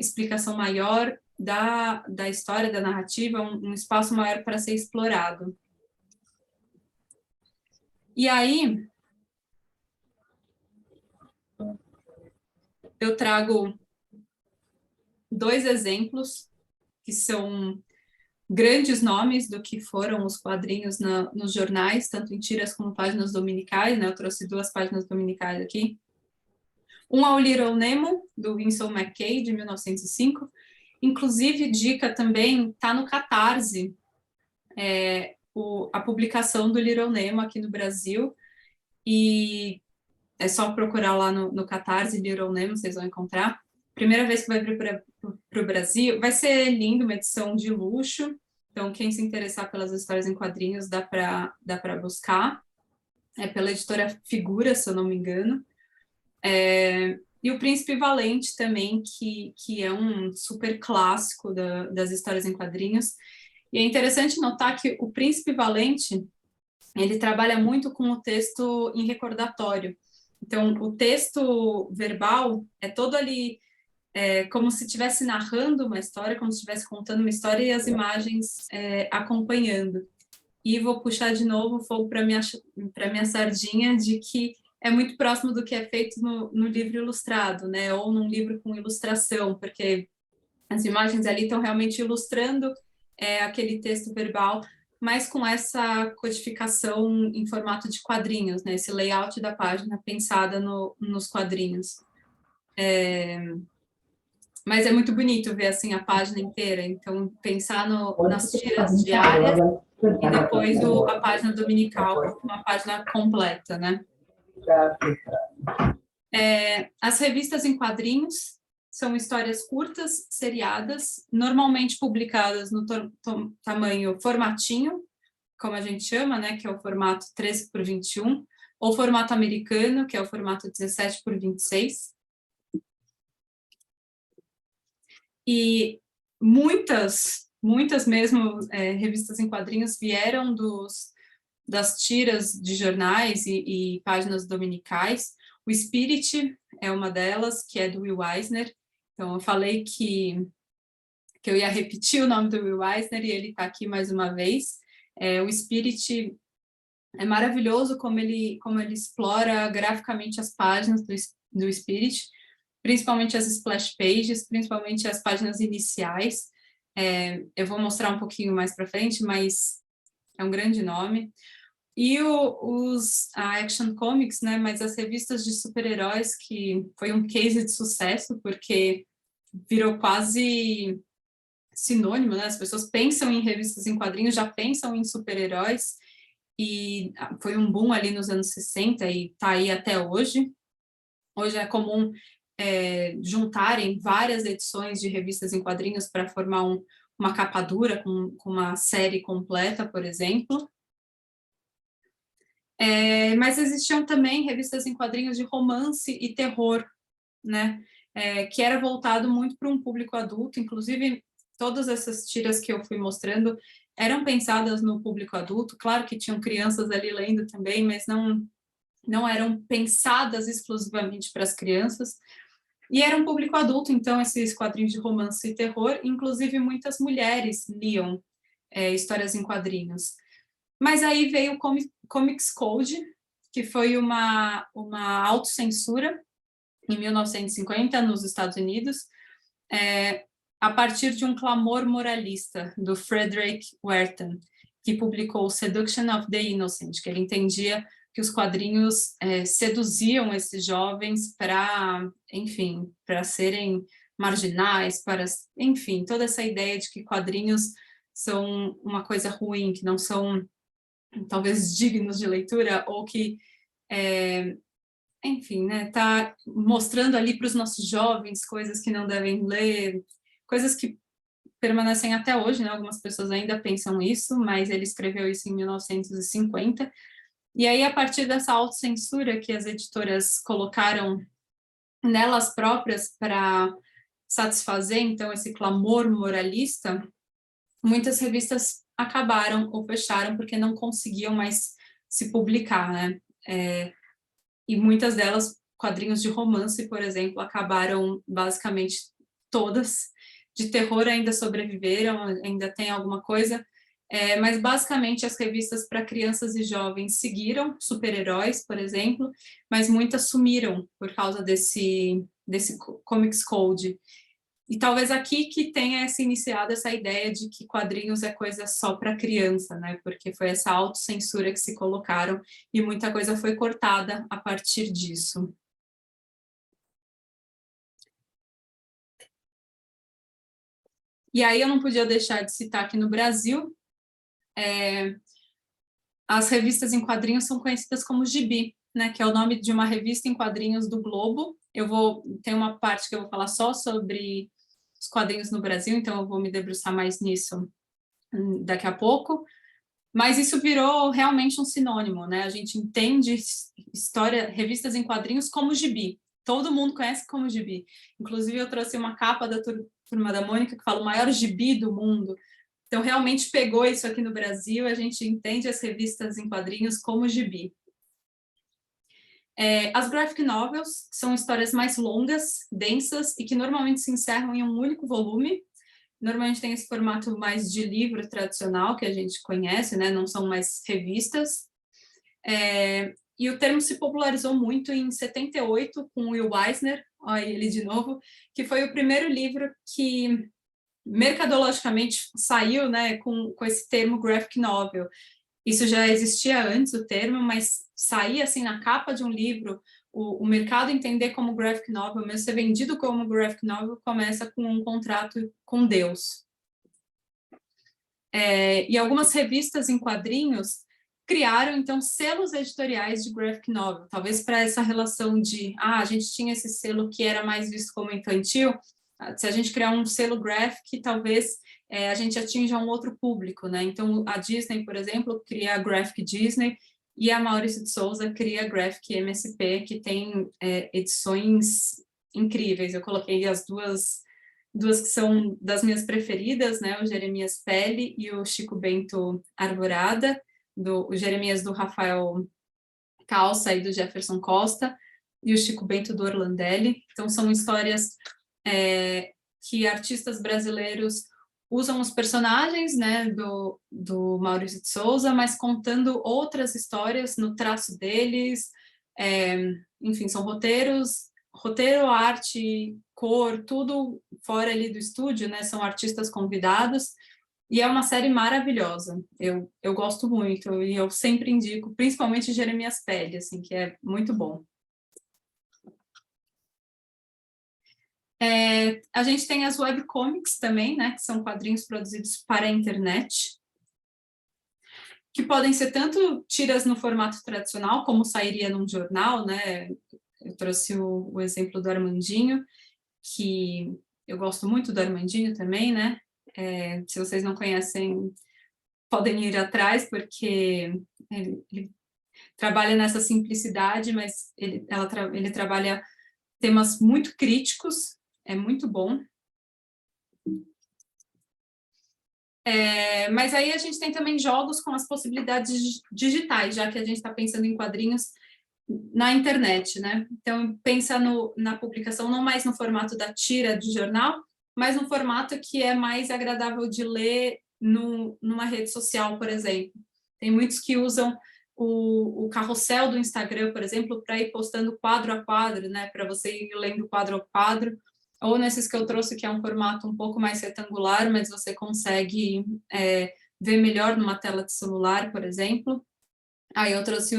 explicação maior da história, da narrativa, um espaço maior para ser explorado. E aí, eu trago 2 exemplos que são grandes nomes do que foram os quadrinhos nos jornais, tanto em tiras como páginas dominicais, né? Eu trouxe 2 páginas dominicais aqui. Um é o Little Nemo, do Winsor McCay, de 1905. Inclusive, dica também, está no Catarse, a publicação do Little Nemo aqui no Brasil, e é só procurar lá no Catarse, Little Nemo, vocês vão encontrar. Primeira vez que vai vir para o Brasil, vai ser lindo, uma edição de luxo, então quem se interessar pelas histórias em quadrinhos dá para buscar, pela editora Figura, se eu não me engano. E o Príncipe Valente também, que é um super clássico das histórias em quadrinhos, e é interessante notar que o Príncipe Valente, ele trabalha muito com o texto em recordatório. Então, o texto verbal é todo ali como se estivesse narrando uma história, como se estivesse contando uma história e as imagens acompanhando. E vou puxar de novo o fogo para minha sardinha de que é muito próximo do que é feito no livro ilustrado, né? Ou num livro com ilustração, porque as imagens ali estão realmente ilustrando aquele texto verbal, mas com essa codificação em formato de quadrinhos, né? Esse layout da página pensada nos quadrinhos. Mas é muito bonito ver assim a página inteira, então pensar nas tiras diárias e depois a página dominical, uma página completa, né? As revistas em quadrinhos são histórias curtas, seriadas, normalmente publicadas no tamanho formatinho, como a gente chama, né, que é o formato 13 por 21, ou formato americano, que é o formato 17 por 26. E muitas mesmo revistas em quadrinhos vieram das tiras de jornais e páginas dominicais. O Spirit é uma delas, que é do Will Eisner. Então, eu falei que eu ia repetir o nome do Will Eisner e ele está aqui mais uma vez. O Spirit é maravilhoso como ele explora graficamente as páginas do Spirit, principalmente as splash pages, principalmente as páginas iniciais. Eu vou mostrar um pouquinho mais para frente, mas é um grande nome. E a Action Comics, né, mas as revistas de super-heróis, que foi um case de sucesso, porque virou quase sinônimo, né? As pessoas pensam em revistas em quadrinhos, já pensam em super-heróis, e foi um boom ali nos anos 60 e está aí até hoje. Hoje é comum juntarem várias edições de revistas em quadrinhos para formar uma capa dura com uma série completa, por exemplo. Mas existiam também revistas em quadrinhos de romance e terror, né? Que era voltado muito para um público adulto, inclusive todas essas tiras que eu fui mostrando eram pensadas no público adulto, claro que tinham crianças ali lendo também, mas não eram pensadas exclusivamente para as crianças, e era um público adulto, então esses quadrinhos de romance e terror, inclusive muitas mulheres liam histórias em quadrinhos. Mas aí veio o Comics Code, que foi uma autocensura em 1950 nos Estados Unidos, a partir de um clamor moralista do Frederick Wertham, que publicou Seduction of the Innocent, que ele entendia que os quadrinhos seduziam esses jovens para, enfim, para serem marginais, enfim, toda essa ideia de que quadrinhos são uma coisa ruim, que não são talvez dignos de leitura, ou que, enfim, né, tá mostrando ali para os nossos jovens coisas que não devem ler, coisas que permanecem até hoje, né? Algumas pessoas ainda pensam isso, mas ele escreveu isso em 1950. E aí, a partir dessa autocensura que as editoras colocaram nelas próprias para satisfazer, então, esse clamor moralista, muitas revistas acabaram ou fecharam porque não conseguiam mais se publicar, né? E muitas delas, quadrinhos de romance, por exemplo, acabaram basicamente todas. De terror ainda sobreviveram, ainda tem alguma coisa, mas basicamente as revistas para crianças e jovens seguiram, super-heróis, por exemplo, mas muitas sumiram por causa desse Comics Code. E talvez aqui que tenha se iniciado essa ideia de que quadrinhos é coisa só para criança, né? Porque foi essa autocensura que se colocaram e muita coisa foi cortada a partir disso. E aí eu não podia deixar de citar aqui no Brasil, as revistas em quadrinhos são conhecidas como gibi, né, que é o nome de uma revista em quadrinhos do Globo. Tem uma parte que eu vou falar só sobre os quadrinhos no Brasil, então eu vou me debruçar mais nisso daqui a pouco. Mas isso virou realmente um sinônimo, né? A gente entende revistas em quadrinhos como gibi. Todo mundo conhece como gibi. Inclusive, eu trouxe uma capa da Turma da Mônica que fala o maior gibi do mundo. Então, realmente pegou isso aqui no Brasil, a gente entende as revistas em quadrinhos como gibi. As graphic novels são histórias mais longas, densas, e que normalmente se encerram em um único volume. Normalmente tem esse formato mais de livro tradicional, que a gente conhece, né? Não são mais revistas. E o termo se popularizou muito em 78, com Will Eisner, olha ele de novo, que foi o primeiro livro que mercadologicamente saiu, né, com esse termo graphic novel. Isso já existia antes, o termo, mas sair assim na capa de um livro, o mercado entender como graphic novel, mesmo ser vendido como graphic novel, começa com um contrato com Deus. E algumas revistas em quadrinhos criaram, então, selos editoriais de graphic novel, talvez para essa relação de, a gente tinha esse selo que era mais visto como infantil, se a gente criar um selo graphic, talvez a gente atinja um outro público, né? Então, a Disney, por exemplo, cria a Graphic Disney, e a Maurício de Souza cria a Graphic MSP, que tem edições incríveis. Eu coloquei as duas que são das minhas preferidas, né? O Jeremias Pele e o Chico Bento Arvorada, o Jeremias do Rafael Calça e do Jefferson Costa, e o Chico Bento do Orlandelli. Então, são histórias que artistas brasileiros usam os personagens, né, do Maurício de Souza, mas contando outras histórias no traço deles. Enfim, são roteiro, arte, cor, tudo fora ali do estúdio, né? São artistas convidados, e é uma série maravilhosa. Eu gosto muito, e eu sempre indico, principalmente Jeremias Pele, assim, que é muito bom. A gente tem as webcomics também, né? Que são quadrinhos produzidos para a internet, que podem ser tanto tiras no formato tradicional, como sairia num jornal, né? Eu trouxe o exemplo do Armandinho, que eu gosto muito do Armandinho também, né? Se vocês não conhecem, podem ir atrás, porque ele trabalha nessa simplicidade, mas ele trabalha temas muito críticos, é muito bom. Mas aí a gente tem também jogos com as possibilidades digitais, já que a gente está pensando em quadrinhos na internet, né? Então, pensa na publicação não mais no formato da tira de jornal, mas no formato que é mais agradável de ler numa rede social, por exemplo. Tem muitos que usam o carrossel do Instagram, por exemplo, para ir postando quadro a quadro, né? Para você ir lendo quadro a quadro, ou nesses que eu trouxe, que é um formato um pouco mais retangular, mas você consegue ver melhor numa tela de celular, por exemplo. Aí eu trouxe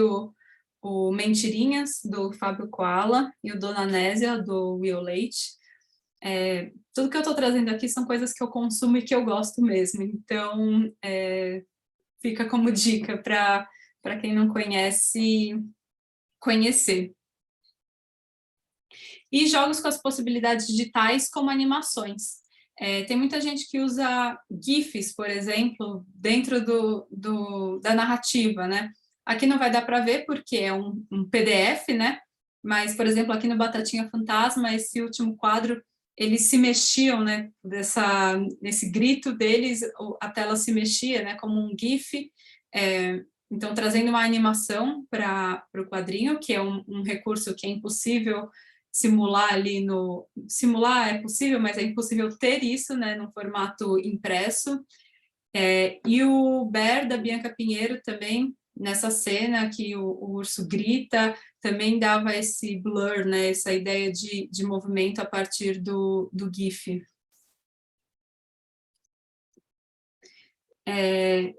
o Mentirinhas, do Fábio Koala, e o Dona Nésia, do Will Leite. Tudo que eu estou trazendo aqui são coisas que eu consumo e que eu gosto mesmo, então fica como dica para quem não conhece, conhecer. E jogos com as possibilidades digitais como animações. Tem muita gente que usa GIFs, por exemplo, dentro da narrativa, né? Aqui não vai dar para ver porque é um PDF, né? Mas, por exemplo, aqui no Batatinha Fantasma, esse último quadro, eles se mexiam, né? Nesse grito deles, a tela se mexia, né? Como um GIF. Então, trazendo uma animação para o quadrinho, que é um recurso que é impossível simular ali Simular é possível, mas é impossível ter isso, né? No formato impresso. E o Bear, da Bianca Pinheiro, também, nessa cena que o urso grita, também dava esse blur, né, essa ideia de movimento a partir do GIF.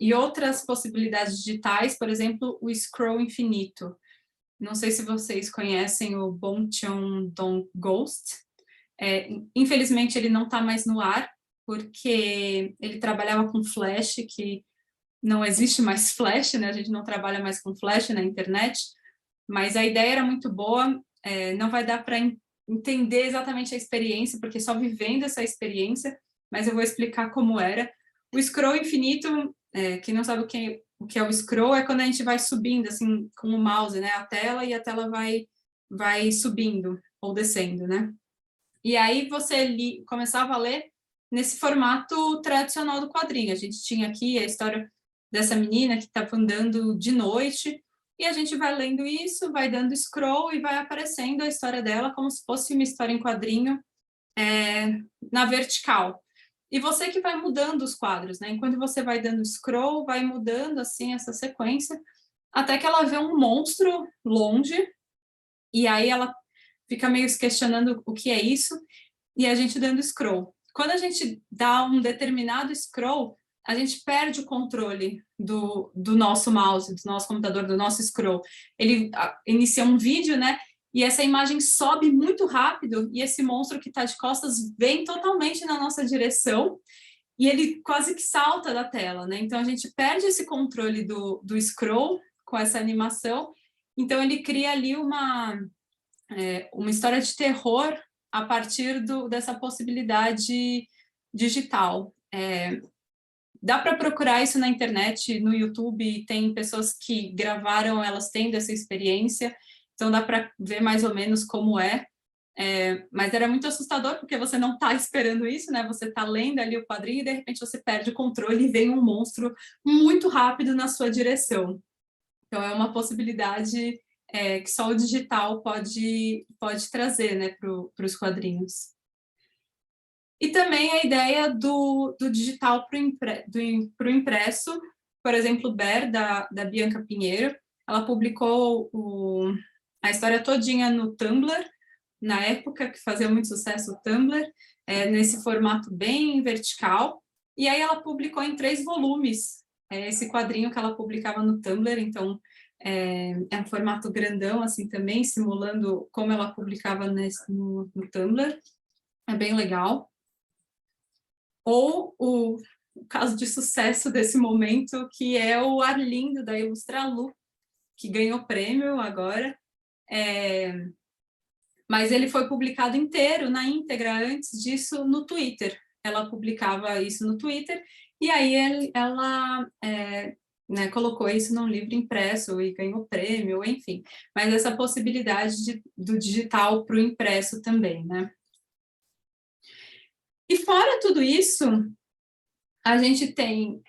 E outras possibilidades digitais, por exemplo, o scroll infinito. Não sei se vocês conhecem o Bong Cheon-dong Ghost. Infelizmente, ele não está mais no ar, porque ele trabalhava com Flash, que não existe mais Flash, né? A gente não trabalha mais com Flash na internet, mas a ideia era muito boa. Não vai dar para entender exatamente a experiência, porque só vivendo essa experiência, mas eu vou explicar como era. O scroll infinito, quem não sabe o que é o scroll, é quando a gente vai subindo, assim, com o mouse, né? A tela, e a tela vai subindo ou descendo, né? E aí você começava a ler nesse formato tradicional do quadrinho. A gente tinha aqui a história dessa menina que estava andando de noite e a gente vai lendo isso, vai dando scroll e vai aparecendo a história dela como se fosse uma história em quadrinho na vertical. E você que vai mudando os quadros, né? Enquanto você vai dando scroll, vai mudando assim essa sequência, até que ela vê um monstro longe, e aí ela fica meio se questionando o que é isso, e a gente dando scroll. Quando a gente dá um determinado scroll, a gente perde o controle do nosso mouse, do nosso computador, do nosso scroll. Ele inicia um vídeo, né? E essa imagem sobe muito rápido, e esse monstro que está de costas vem totalmente na nossa direção, e ele quase que salta da tela, né? Então a gente perde esse controle do scroll com essa animação, então ele cria ali uma história de terror a partir dessa possibilidade digital. Dá para procurar isso na internet, no YouTube, tem pessoas que gravaram elas tendo essa experiência, então dá para ver mais ou menos como mas era muito assustador, porque você não está esperando isso, né? Você está lendo ali o quadrinho e, de repente, você perde o controle e vem um monstro muito rápido na sua direção. Então, é uma possibilidade que só o digital pode trazer, né, para os quadrinhos. E também a ideia do digital para o impresso, por exemplo, Ber, da Bianca Pinheiro, ela publicou a história todinha no Tumblr, na época que fazia muito sucesso o Tumblr, nesse formato bem vertical, e aí ela publicou em 3 volumes esse quadrinho que ela publicava no Tumblr, então é um formato grandão assim também, simulando como ela publicava no Tumblr, é bem legal. Ou o caso de sucesso desse momento, que é o Arlindo, da Ilustralu, que ganhou prêmio agora, mas ele foi publicado inteiro, na íntegra, antes disso, no Twitter. Ela publicava isso no Twitter, e aí ela colocou isso num livro impresso e ganhou prêmio, enfim. Mas essa possibilidade do digital para o impresso também, né? E fora tudo isso, a gente tem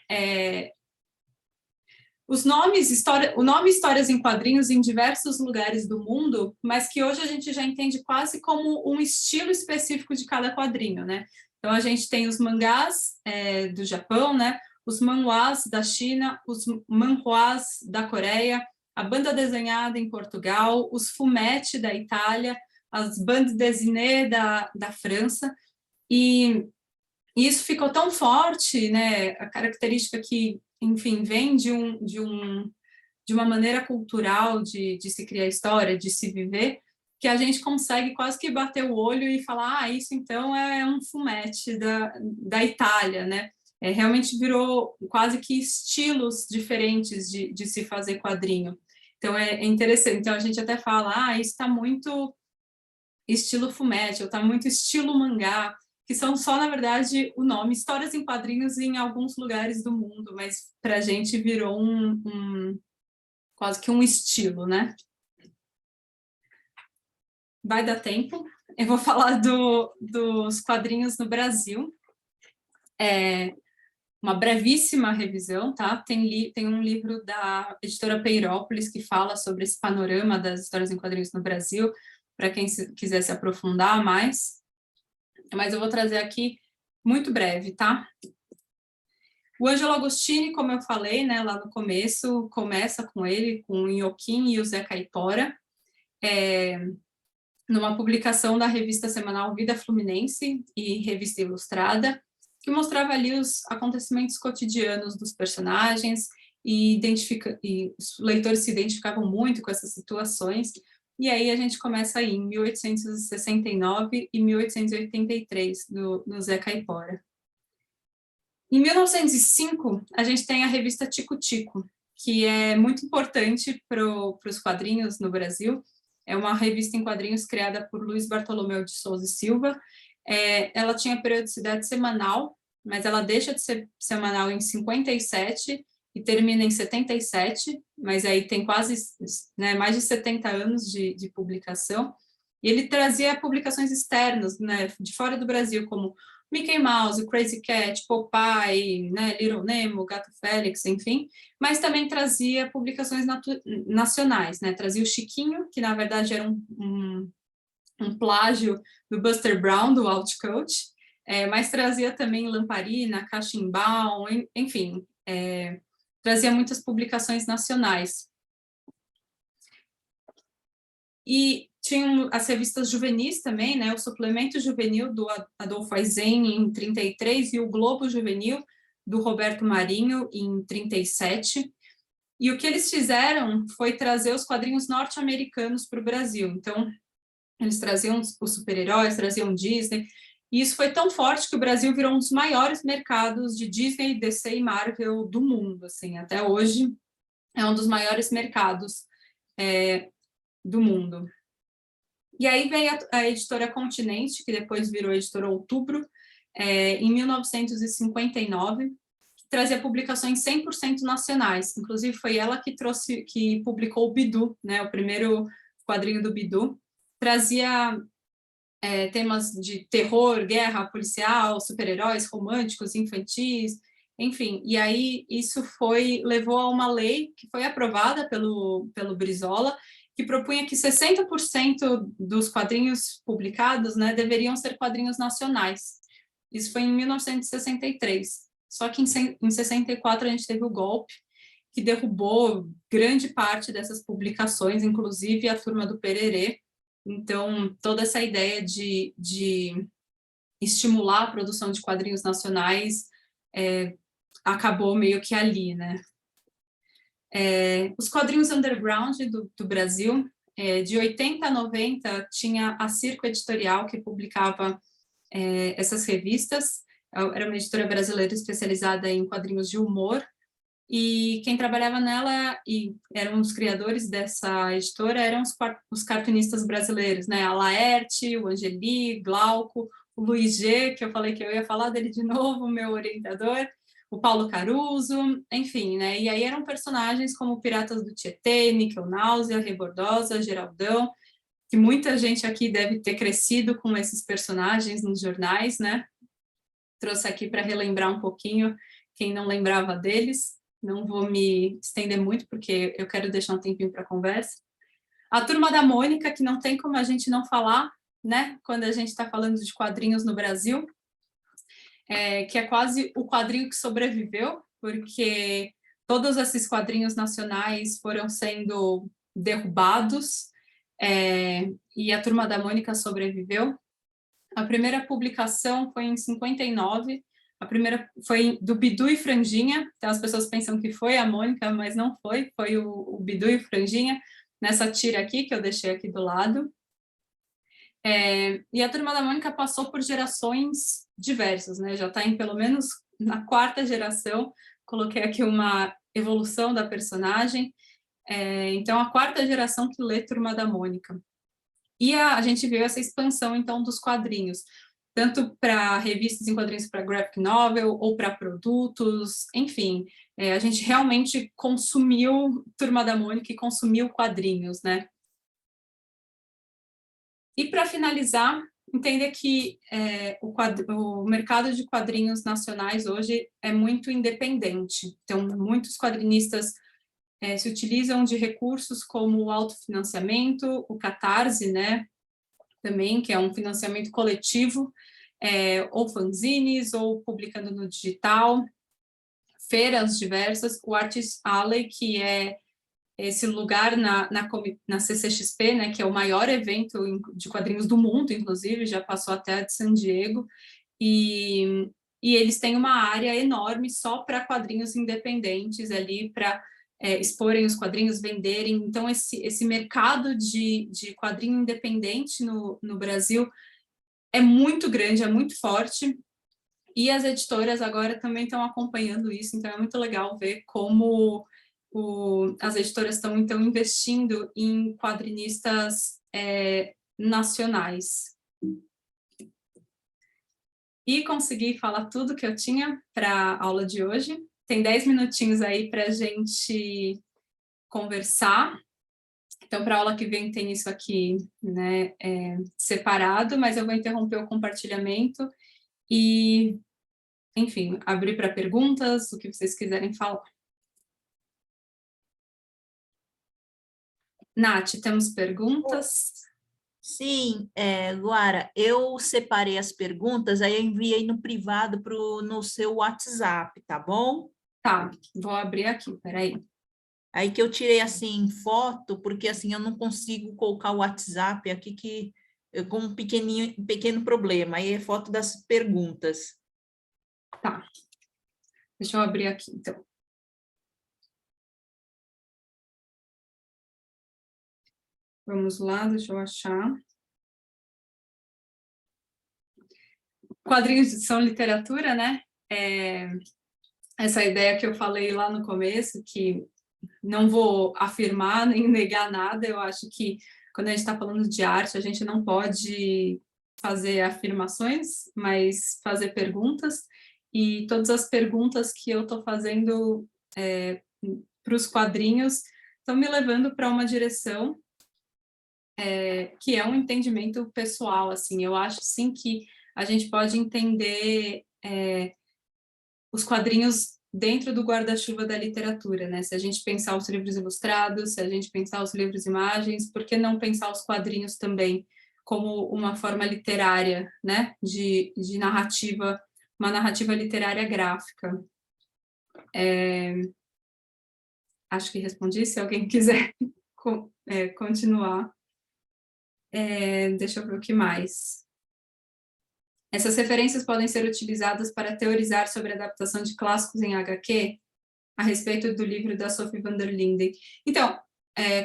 o nome Histórias em Quadrinhos em diversos lugares do mundo, mas que hoje a gente já entende quase como um estilo específico de cada quadrinho, né? Então, a gente tem os mangás do Japão, né? Os manhwas da China, os manhwas da Coreia, a banda desenhada em Portugal, os fumetti da Itália, as bandes dessinées da França, e isso ficou tão forte, né? A característica que, enfim, vem de uma maneira cultural de se criar história, de se viver, que a gente consegue quase que bater o olho e falar, isso então é um fumetti da Itália, né? Realmente virou quase que estilos diferentes de se fazer quadrinho. Então é interessante. Então a gente até fala, isso está muito estilo fumetti, ou está muito estilo mangá, que são só, na verdade, o nome, histórias em quadrinhos em alguns lugares do mundo, mas para a gente virou quase que um estilo, né? Vai dar tempo. Eu vou falar dos quadrinhos no Brasil. Uma brevíssima revisão, tá? Tem um livro da editora Peirópolis que fala sobre esse panorama das histórias em quadrinhos no Brasil, para quem quiser se aprofundar mais. Mas eu vou trazer aqui muito breve, tá? O Ângelo Agostini, como eu falei, né, lá no começo, começa com ele, com o Inhoquim e o Zé Caipora, numa publicação da revista semanal Vida Fluminense e Revista Ilustrada, que mostrava ali os acontecimentos cotidianos dos personagens e os leitores se identificavam muito com essas situações. E aí a gente começa aí em 1869 e 1883, no Zé Caipora. Em 1905, a gente tem a revista Tico Tico, que é muito importante para os quadrinhos no Brasil. É uma revista em quadrinhos criada por Luiz Bartolomeu de Souza e Silva. Ela tinha periodicidade semanal, mas ela deixa de ser semanal em 57 e termina em 77, mas aí tem quase, né, mais de 70 anos de publicação. E ele trazia publicações externas, né, de fora do Brasil, como Mickey Mouse, Crazy Cat, Popeye, né, Little Nemo, Gato Félix, enfim, mas também trazia publicações nacionais, né, trazia o Chiquinho, que na verdade era um plágio do Buster Brown, do Outcoach, mas trazia também Lamparina, Cachimbau, enfim, trazia muitas publicações nacionais. E tinham as revistas juvenis também, né, o Suplemento Juvenil do Adolfo Aizen em 33 e o Globo Juvenil do Roberto Marinho em 37. E o que eles fizeram foi trazer os quadrinhos norte-americanos para o Brasil. Então, eles traziam os super-heróis, traziam Disney, e isso foi tão forte que o Brasil virou um dos maiores mercados de Disney, DC e Marvel do mundo, assim, até hoje é um dos maiores mercados do mundo. E aí veio a editora Continente, que depois virou a editora Outubro, em 1959, que trazia publicações 100% nacionais. Inclusive, foi ela que publicou o Bidu, né, o primeiro quadrinho do Bidu. Trazia temas de terror, guerra, policial, super-heróis, românticos, infantis, enfim. E aí isso levou a uma lei que foi aprovada pelo Brizola, que propunha que 60% dos quadrinhos publicados, né, deveriam ser quadrinhos nacionais. Isso foi em 1963. Só que em 64 a gente teve o golpe, que derrubou grande parte dessas publicações, inclusive a Turma do Pererê. Então, toda essa ideia de estimular a produção de quadrinhos nacionais acabou meio que ali, né? Os quadrinhos underground do Brasil, de 80 a 90, tinha a Circo Editorial, que publicava essas revistas. Era uma editora brasileira especializada em quadrinhos de humor, e quem trabalhava nela e eram os criadores dessa editora eram os cartunistas brasileiros, né? A Laerte, o Angeli, Glauco, o Luiz G, que eu falei que eu ia falar dele de novo, meu orientador, o Paulo Caruso, enfim, né? E aí eram personagens como Piratas do Tietê, Níquel Náusea, Rebordosa, Geraldão, que muita gente aqui deve ter crescido com esses personagens nos jornais, né? Trouxe aqui para relembrar um pouquinho quem não lembrava deles. Não vou me estender muito, porque eu quero deixar um tempinho para a conversa. A Turma da Mônica, que não tem como a gente não falar, né, quando a gente está falando de quadrinhos no Brasil, que é quase o quadrinho que sobreviveu, porque todos esses quadrinhos nacionais foram sendo derrubados, e a Turma da Mônica sobreviveu. A primeira publicação foi em 59, a primeira foi do Bidu e Franjinha, então as pessoas pensam que foi a Mônica, mas não foi, foi o Bidu e Franjinha, nessa tira aqui, que eu deixei aqui do lado. E a Turma da Mônica passou por gerações diversas, né? Já está em pelo menos na quarta geração, coloquei aqui uma evolução da personagem, então a quarta geração que lê Turma da Mônica. E a gente viu essa expansão, então, dos quadrinhos, tanto para revistas em quadrinhos para graphic novel, ou para produtos, enfim, a gente realmente consumiu Turma da Mônica e consumiu quadrinhos, né? E para finalizar, entender que o mercado de quadrinhos nacionais hoje é muito independente, então muitos quadrinistas se utilizam de recursos como o autofinanciamento, o Catarse, né, também, que é um financiamento coletivo, ou fanzines, ou publicando no digital, feiras diversas, o Artist Alley, que é esse lugar na CCXP, né, que é o maior evento de quadrinhos do mundo, inclusive, já passou até a de San Diego, e eles têm uma área enorme só para quadrinhos independentes ali, para exporem os quadrinhos, venderem. Então, esse mercado de quadrinho independente no Brasil é muito grande, é muito forte, e as editoras agora também estão acompanhando isso, então é muito legal ver como as editoras estão, então, investindo em quadrinistas nacionais. E consegui falar tudo que eu tinha para a aula de hoje. Tem 10 minutinhos aí para a gente conversar. Então, para a aula que vem tem isso aqui, né, separado, mas eu vou interromper o compartilhamento e, enfim, abrir para perguntas, o que vocês quiserem falar. Nath, temos perguntas? Sim, Luara, eu separei as perguntas, aí eu enviei no privado no seu WhatsApp, tá bom? Tá, vou abrir aqui, peraí. Aí que eu tirei, assim, foto, porque, assim, eu não consigo colocar o WhatsApp aqui, que eu com um pequeno problema, aí é foto das perguntas. Tá, deixa eu abrir aqui, então. Vamos lá, deixa eu achar. Quadrinhos são literatura, né? Essa ideia que eu falei lá no começo, que não vou afirmar nem negar nada, eu acho que quando a gente está falando de arte, a gente não pode fazer afirmações, mas fazer perguntas, e todas as perguntas que eu estou fazendo para os quadrinhos estão me levando para uma direção que é um entendimento pessoal, assim, eu acho sim que a gente pode entender os quadrinhos dentro do guarda-chuva da literatura, né? Se a gente pensar os livros ilustrados, se a gente pensar os livros imagens, por que não pensar os quadrinhos também como uma forma literária, né? De narrativa, uma narrativa literária gráfica. Acho que respondi, se alguém quiser continuar. Deixa eu ver o que mais. Essas referências podem ser utilizadas para teorizar sobre a adaptação de clássicos em HQ, a respeito do livro da Sophie van der Linden. Então,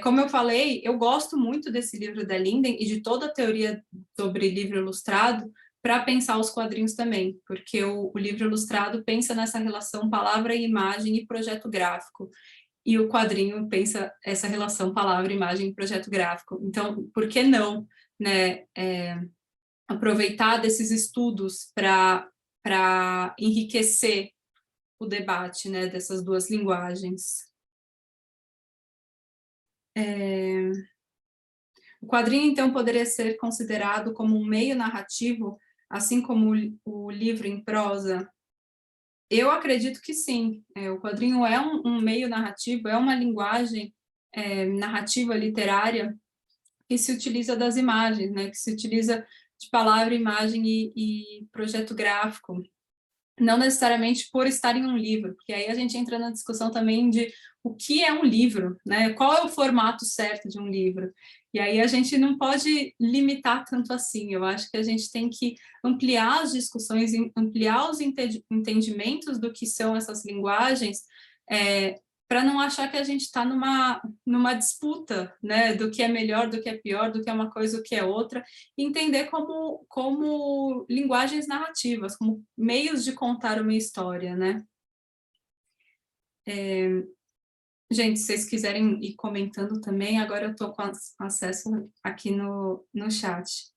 como eu falei, eu gosto muito desse livro da Linden e de toda a teoria sobre livro ilustrado para pensar os quadrinhos também, porque o livro ilustrado pensa nessa relação palavra e imagem e projeto gráfico, e o quadrinho pensa essa relação palavra, imagem e projeto gráfico. Então, por que não, né, aproveitar desses estudos para enriquecer o debate, né, dessas duas linguagens. O quadrinho, então, poderia ser considerado como um meio narrativo, assim como o livro em prosa? Eu acredito que sim. O quadrinho é um meio narrativo, é uma linguagem narrativa literária que se utiliza das imagens, né, que se utiliza de palavra, imagem e projeto gráfico. Não necessariamente por estar em um livro, porque aí a gente entra na discussão também de o que é um livro, né? Qual é o formato certo de um livro? E aí a gente não pode limitar tanto assim, eu acho que a gente tem que ampliar as discussões, ampliar os entendimentos do que são essas linguagens, para não achar que a gente está numa disputa, né, do que é melhor, do que é pior, do que é uma coisa, do que é outra, e entender como linguagens narrativas, como meios de contar uma história, né. Gente, se vocês quiserem ir comentando também, agora eu estou com acesso aqui no chat.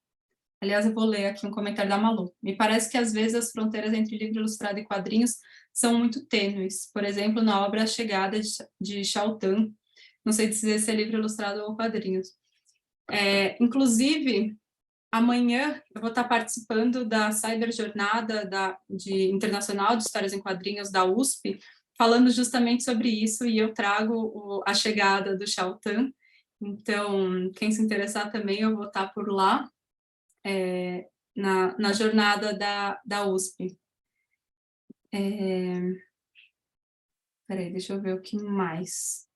Aliás, eu vou ler aqui um comentário da Malu. Me parece que, às vezes, as fronteiras entre livro ilustrado e quadrinhos são muito tênues. Por exemplo, na obra A Chegada, de Chautin. Não sei dizer se é livro ilustrado ou quadrinhos. Inclusive, amanhã eu vou estar participando da Cyberjornada Internacional de Histórias em Quadrinhos da USP, falando justamente sobre isso, e eu trago A Chegada do Chautin. Então, quem se interessar também, eu vou estar por lá. Na jornada da USP. Peraí, deixa eu ver o que mais.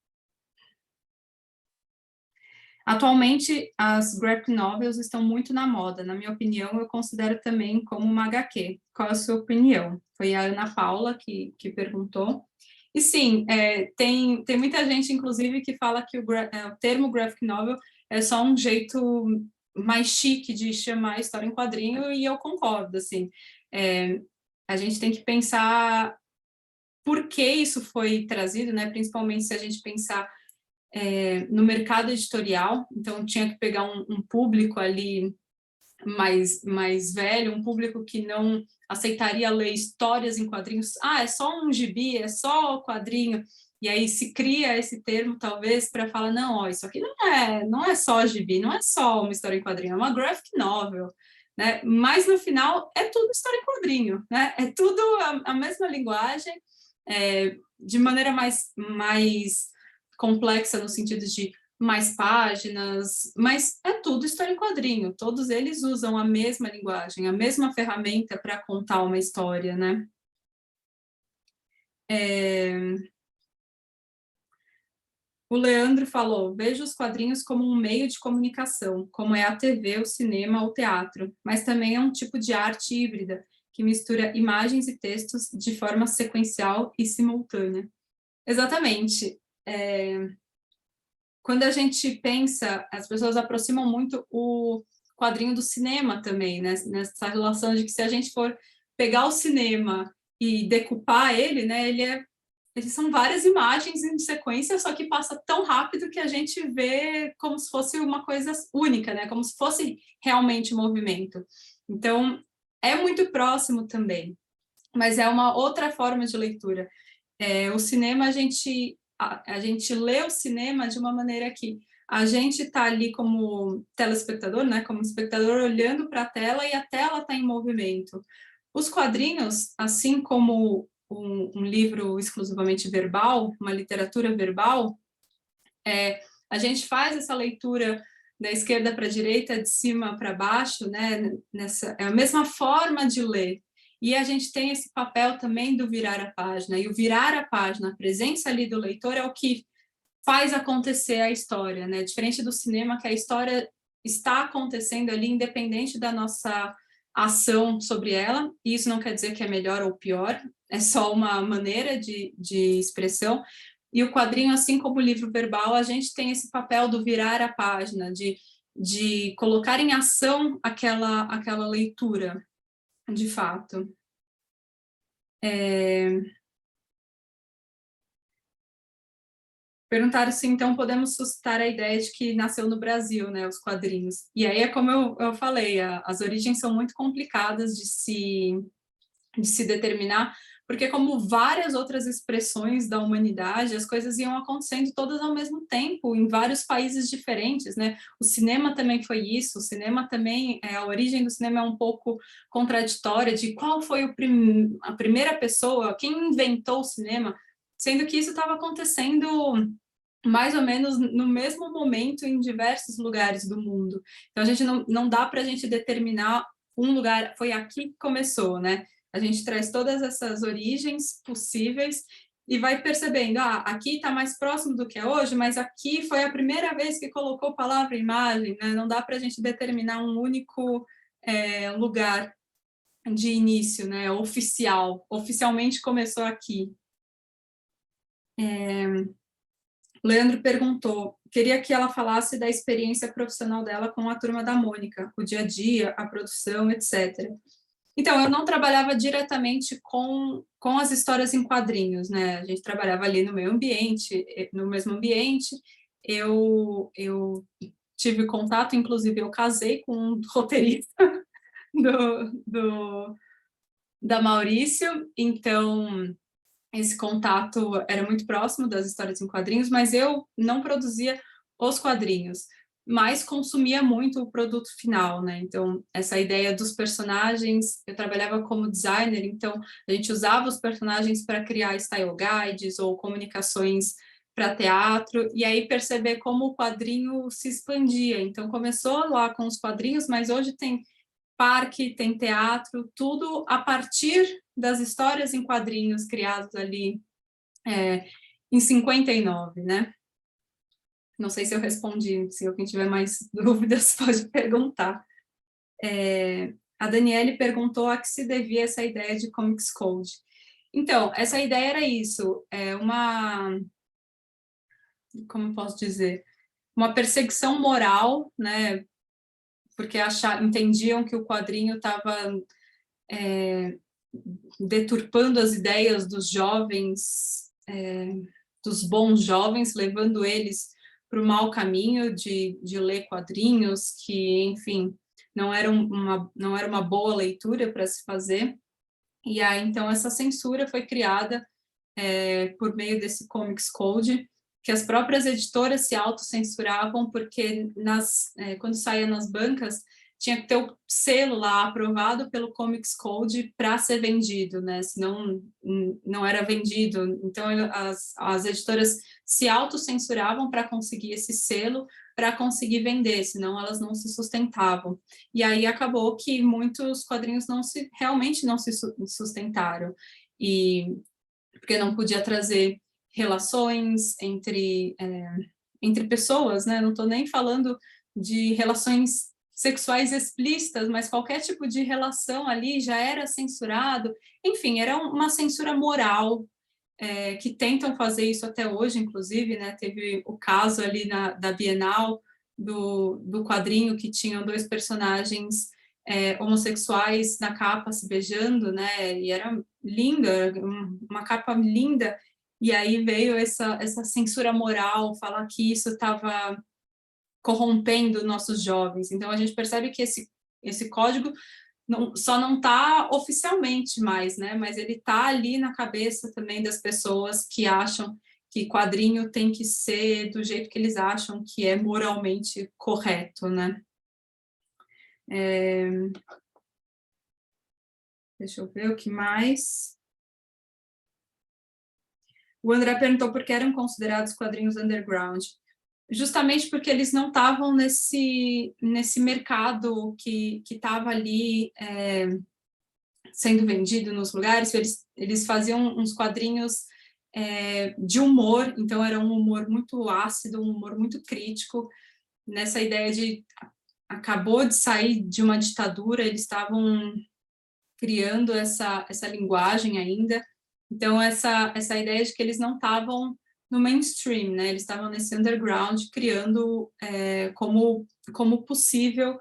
Atualmente, as graphic novels estão muito na moda. Na minha opinião, eu considero também como uma HQ. Qual a sua opinião? Foi a Ana Paula que perguntou. E sim, tem muita gente, inclusive, que fala que o termo graphic novel é só um jeito mais chique de chamar a história em quadrinho, e eu concordo, assim. A gente tem que pensar por que isso foi trazido, né? Principalmente se a gente pensar no mercado editorial, então tinha que pegar um público ali mais velho, um público que não aceitaria ler histórias em quadrinhos. É só um gibi, é só quadrinho. E aí se cria esse termo, talvez, para falar, não, ó, isso aqui não é só gibi, não é só uma história em quadrinho, é uma graphic novel, né? Mas, no final, é tudo história em quadrinho, né? É tudo a mesma linguagem, de maneira mais complexa, no sentido de mais páginas, mas é tudo história em quadrinho, todos eles usam a mesma linguagem, a mesma ferramenta para contar uma história, né? O Leandro falou, vejo os quadrinhos como um meio de comunicação, como é a TV, o cinema, o teatro, mas também é um tipo de arte híbrida, que mistura imagens e textos de forma sequencial e simultânea. Exatamente. Quando a gente pensa, as pessoas aproximam muito o quadrinho do cinema também, né? Nessa relação de que se a gente for pegar o cinema e decupar ele, né? Eles são várias imagens em sequência, só que passa tão rápido que a gente vê como se fosse uma coisa única, né? Como se fosse realmente movimento. Então, é muito próximo também, mas é uma outra forma de leitura. O cinema, a gente lê o cinema de uma maneira que a gente está ali como telespectador, né? Como espectador olhando para a tela e a tela está em movimento. Os quadrinhos, assim como um livro exclusivamente verbal, uma literatura verbal, a gente faz essa leitura da esquerda para a direita, de cima para baixo, né? É a mesma forma de ler. E a gente tem esse papel também do virar a página. E o virar a página, a presença ali do leitor é o que faz acontecer a história, né? Diferente do cinema, que a história está acontecendo ali, independente da nossa ação sobre ela. E isso não quer dizer que é melhor ou pior, é só uma maneira de expressão. E o quadrinho, assim como o livro verbal, a gente tem esse papel do virar a página, de colocar em ação aquela leitura, de fato. Perguntaram se, então, podemos suscitar a ideia de que nasceu no Brasil, né, os quadrinhos. E aí é como eu falei, as origens são muito complicadas de se determinar, porque como várias outras expressões da humanidade, as coisas iam acontecendo todas ao mesmo tempo, em vários países diferentes, né? O cinema também foi isso, o cinema também, a origem do cinema é um pouco contraditória, de qual foi a primeira pessoa, quem inventou o cinema, sendo que isso estava acontecendo mais ou menos no mesmo momento em diversos lugares do mundo. Então, a gente não dá para a gente determinar um lugar, foi aqui que começou, né? A gente traz todas essas origens possíveis e vai percebendo, aqui está mais próximo do que é hoje, mas aqui foi a primeira vez que colocou palavra e imagem, né? Não dá para a gente determinar um único lugar de início, né? Oficialmente começou aqui. Leandro perguntou, queria que ela falasse da experiência profissional dela com a Turma da Mônica, o dia a dia, a produção, etc. Então, eu não trabalhava diretamente com as histórias em quadrinhos, né? A gente trabalhava ali no mesmo ambiente. Eu tive contato, inclusive eu casei com um roteirista da Maurício, então esse contato era muito próximo das histórias em quadrinhos, mas eu não produzia os quadrinhos, mas consumia muito o produto final, né? Então, essa ideia dos personagens, eu trabalhava como designer, então a gente usava os personagens para criar style guides ou comunicações para teatro, e aí perceber como o quadrinho se expandia. Então, começou lá com os quadrinhos, mas hoje tem parque, tem teatro, tudo a partir das histórias em quadrinhos criadas ali em 59, né? Não sei se eu respondi, se alguém tiver mais dúvidas pode perguntar. A Daniele perguntou a que se devia essa ideia de Comics Code. Então, essa ideia era isso, como eu posso dizer, uma perseguição moral, né? Porque entendiam que o quadrinho estava deturpando as ideias dos jovens, dos bons jovens, levando eles para o mau caminho de ler quadrinhos, que, enfim, não era uma boa leitura para se fazer. E aí, então, essa censura foi criada por meio desse Comics Code, que as próprias editoras se autocensuravam, porque quando saía nas bancas, tinha que ter o selo lá aprovado pelo Comics Code para ser vendido, né? Senão não era vendido. Então, as editoras se autocensuravam para conseguir esse selo, para conseguir vender, senão elas não se sustentavam. E aí acabou que muitos quadrinhos realmente não se sustentaram, porque não podia trazer relações entre pessoas, né? Não estou nem falando de relações sexuais explícitas, mas qualquer tipo de relação ali já era censurado. Enfim, era uma censura moral, que tentam fazer isso até hoje, inclusive, né? Teve o caso ali da Bienal, do quadrinho que tinham 2 personagens homossexuais na capa se beijando, né? E era linda, uma capa linda, e aí veio essa censura moral, falar que isso estava corrompendo nossos jovens. Então, a gente percebe que esse código só não está oficialmente mais, né? Mas ele está ali na cabeça também das pessoas que acham que quadrinho tem que ser do jeito que eles acham que é moralmente correto, né? Deixa eu ver o que mais. O André perguntou por que eram considerados quadrinhos underground. Justamente porque eles não estavam nesse mercado que estava ali sendo vendido nos lugares. Eles faziam uns quadrinhos de humor, então era um humor muito ácido, um humor muito crítico, nessa ideia de acabou de sair de uma ditadura, eles estavam criando essa linguagem ainda. Então, essa ideia de que eles não estavam no mainstream, né? Eles estavam nesse underground, criando como possível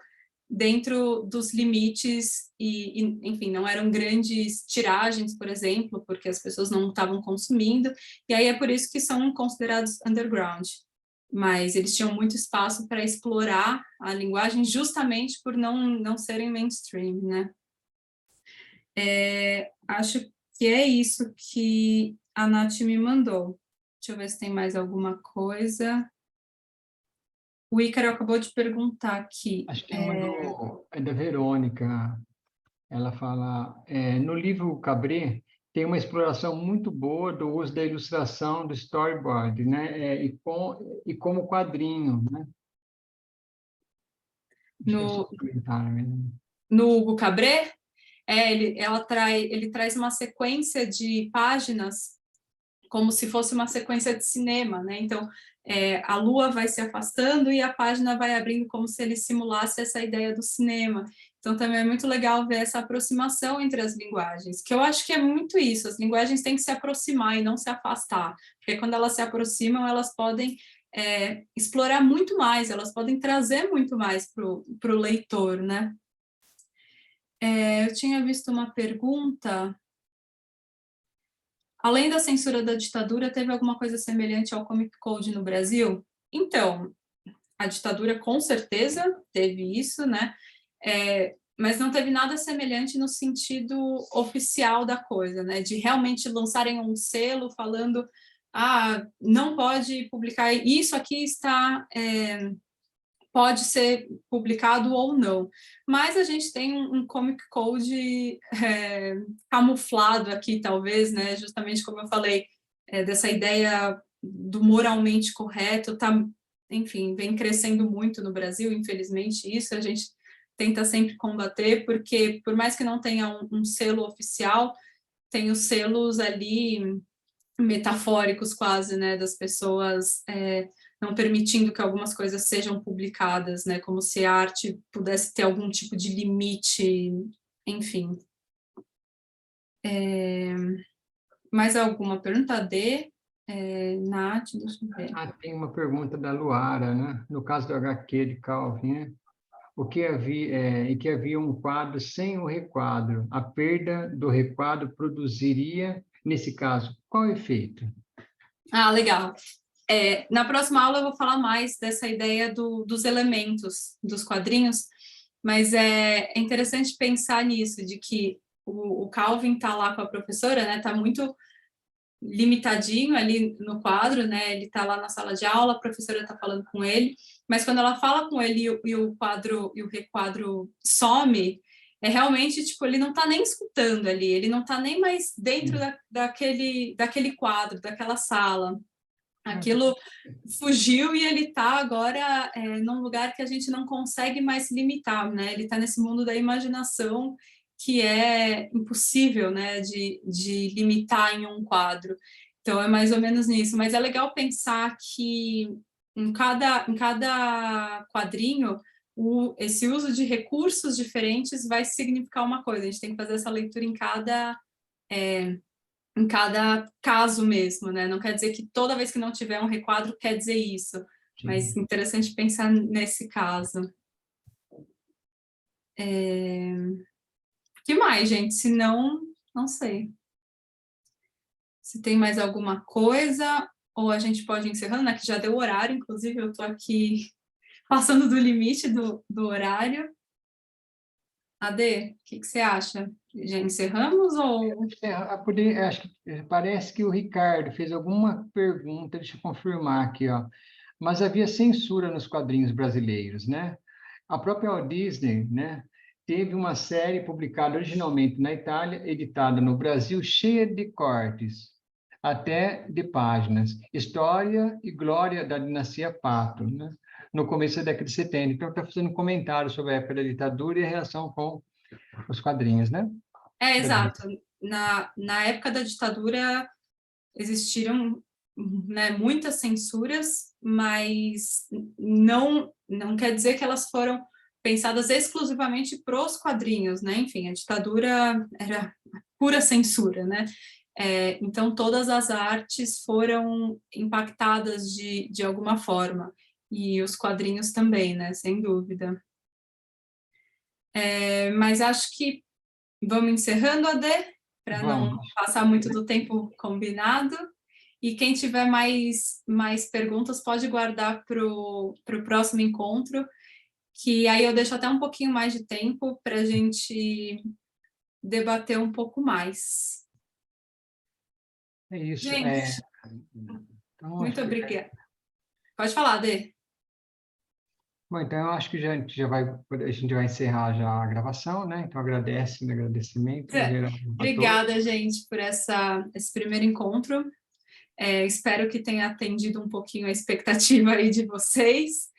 dentro dos limites e, enfim, não eram grandes tiragens, por exemplo, porque as pessoas não estavam consumindo, e aí é por isso que são considerados underground. Mas eles tinham muito espaço para explorar a linguagem justamente por não serem mainstream, né? Acho que é isso que a Nath me mandou. Deixa eu ver se tem mais alguma coisa. O Ícaro acabou de perguntar aqui. Acho que é da Verônica. Ela fala, no livro Cabré, tem uma exploração muito boa do uso da ilustração, do storyboard, né? E como quadrinho, né? No Hugo Cabré, ele traz uma sequência de páginas como se fosse uma sequência de cinema, né? Então, a lua vai se afastando e a página vai abrindo como se ele simulasse essa ideia do cinema. Então, também é muito legal ver essa aproximação entre as linguagens, que eu acho que é muito isso, as linguagens têm que se aproximar e não se afastar, porque quando elas se aproximam, elas podem explorar muito mais, elas podem trazer muito mais para o leitor, né? Eu tinha visto uma pergunta. Além da censura da ditadura, teve alguma coisa semelhante ao Comic Code no Brasil? Então, a ditadura com certeza teve isso, né? Mas não teve nada semelhante no sentido oficial da coisa, né? De realmente lançarem um selo falando, não pode publicar, isso aqui pode ser publicado ou não. Mas a gente tem um Comic Code camuflado aqui, talvez, né? Justamente como eu falei, dessa ideia do moralmente correto, enfim, vem crescendo muito no Brasil, infelizmente, isso a gente tenta sempre combater, porque por mais que não tenha um selo oficial, tem os selos ali metafóricos quase, né, das pessoas não permitindo que algumas coisas sejam publicadas, né, como se a arte pudesse ter algum tipo de limite, enfim. Mais alguma pergunta? Nath, deixa eu ver. Tem uma pergunta da Luara, né? No caso do HQ de Calvin, né? Que havia um quadro sem o requadro. A perda do requadro produziria, nesse caso, qual efeito? Legal. Na próxima aula eu vou falar mais dessa ideia dos elementos dos quadrinhos, mas é interessante pensar nisso, de que o Calvin está lá com a professora, né? Está muito limitadinho ali no quadro, né? Ele está lá na sala de aula, a professora está falando com ele, mas quando ela fala com ele e o quadro e o requadro some, é realmente, tipo, ele não está nem escutando ali, ele não está nem mais dentro daquele quadro, daquela sala. Aquilo fugiu e ele está agora num lugar que a gente não consegue mais se limitar, né? Ele está nesse mundo da imaginação que é impossível, né, de limitar em um quadro. Então, é mais ou menos nisso. Mas é legal pensar que em cada quadrinho, esse uso de recursos diferentes vai significar uma coisa. A gente tem que fazer essa leitura em cada caso mesmo, né? Não quer dizer que toda vez que não tiver um requadro quer dizer isso, Sim. mas interessante pensar nesse caso. Que mais, gente? Se não, não sei. Se tem mais alguma coisa, ou a gente pode ir encerrando, né? Que já deu o horário, inclusive eu estou aqui passando do limite do horário. Ade, o que você acha? Já encerramos ou... Acho que parece que o Ricardo fez alguma pergunta, deixa eu confirmar aqui, ó. Mas havia censura nos quadrinhos brasileiros, né? A própria Walt Disney, né, teve uma série publicada originalmente na Itália, editada no Brasil, cheia de cortes, até de páginas. História e Glória da Dinastia Pato, né? No começo da década de 70. Então, está fazendo um comentário sobre a época da ditadura e a relação com os quadrinhos, né? Exato. Na época da ditadura existiram, né, muitas censuras, mas não quer dizer que elas foram pensadas exclusivamente para os quadrinhos, né? Enfim, a ditadura era pura censura, né? Então, todas as artes foram impactadas de alguma forma, e os quadrinhos também, né? Sem dúvida. Mas acho que vamos encerrando, Ade, para não passar muito do tempo combinado. E quem tiver mais perguntas pode guardar para o próximo encontro, que aí eu deixo até um pouquinho mais de tempo para a gente debater um pouco mais. É isso. Gente, Então, muito obrigada. Pode falar, Ade. Bom, então eu acho que a gente vai encerrar já a gravação, né? Então agradecimento em geral a todos. Obrigada, gente, por esse primeiro encontro. Espero que tenha atendido um pouquinho a expectativa aí de vocês.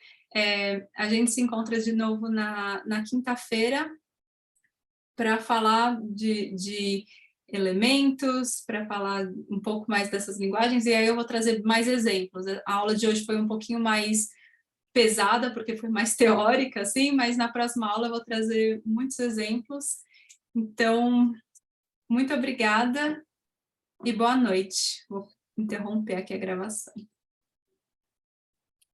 A gente se encontra de novo na quinta-feira para falar de elementos, para falar um pouco mais dessas linguagens, e aí eu vou trazer mais exemplos. A aula de hoje foi um pouquinho mais pesada, porque foi mais teórica, assim, mas na próxima aula eu vou trazer muitos exemplos. Então, muito obrigada e boa noite. Vou interromper aqui a gravação.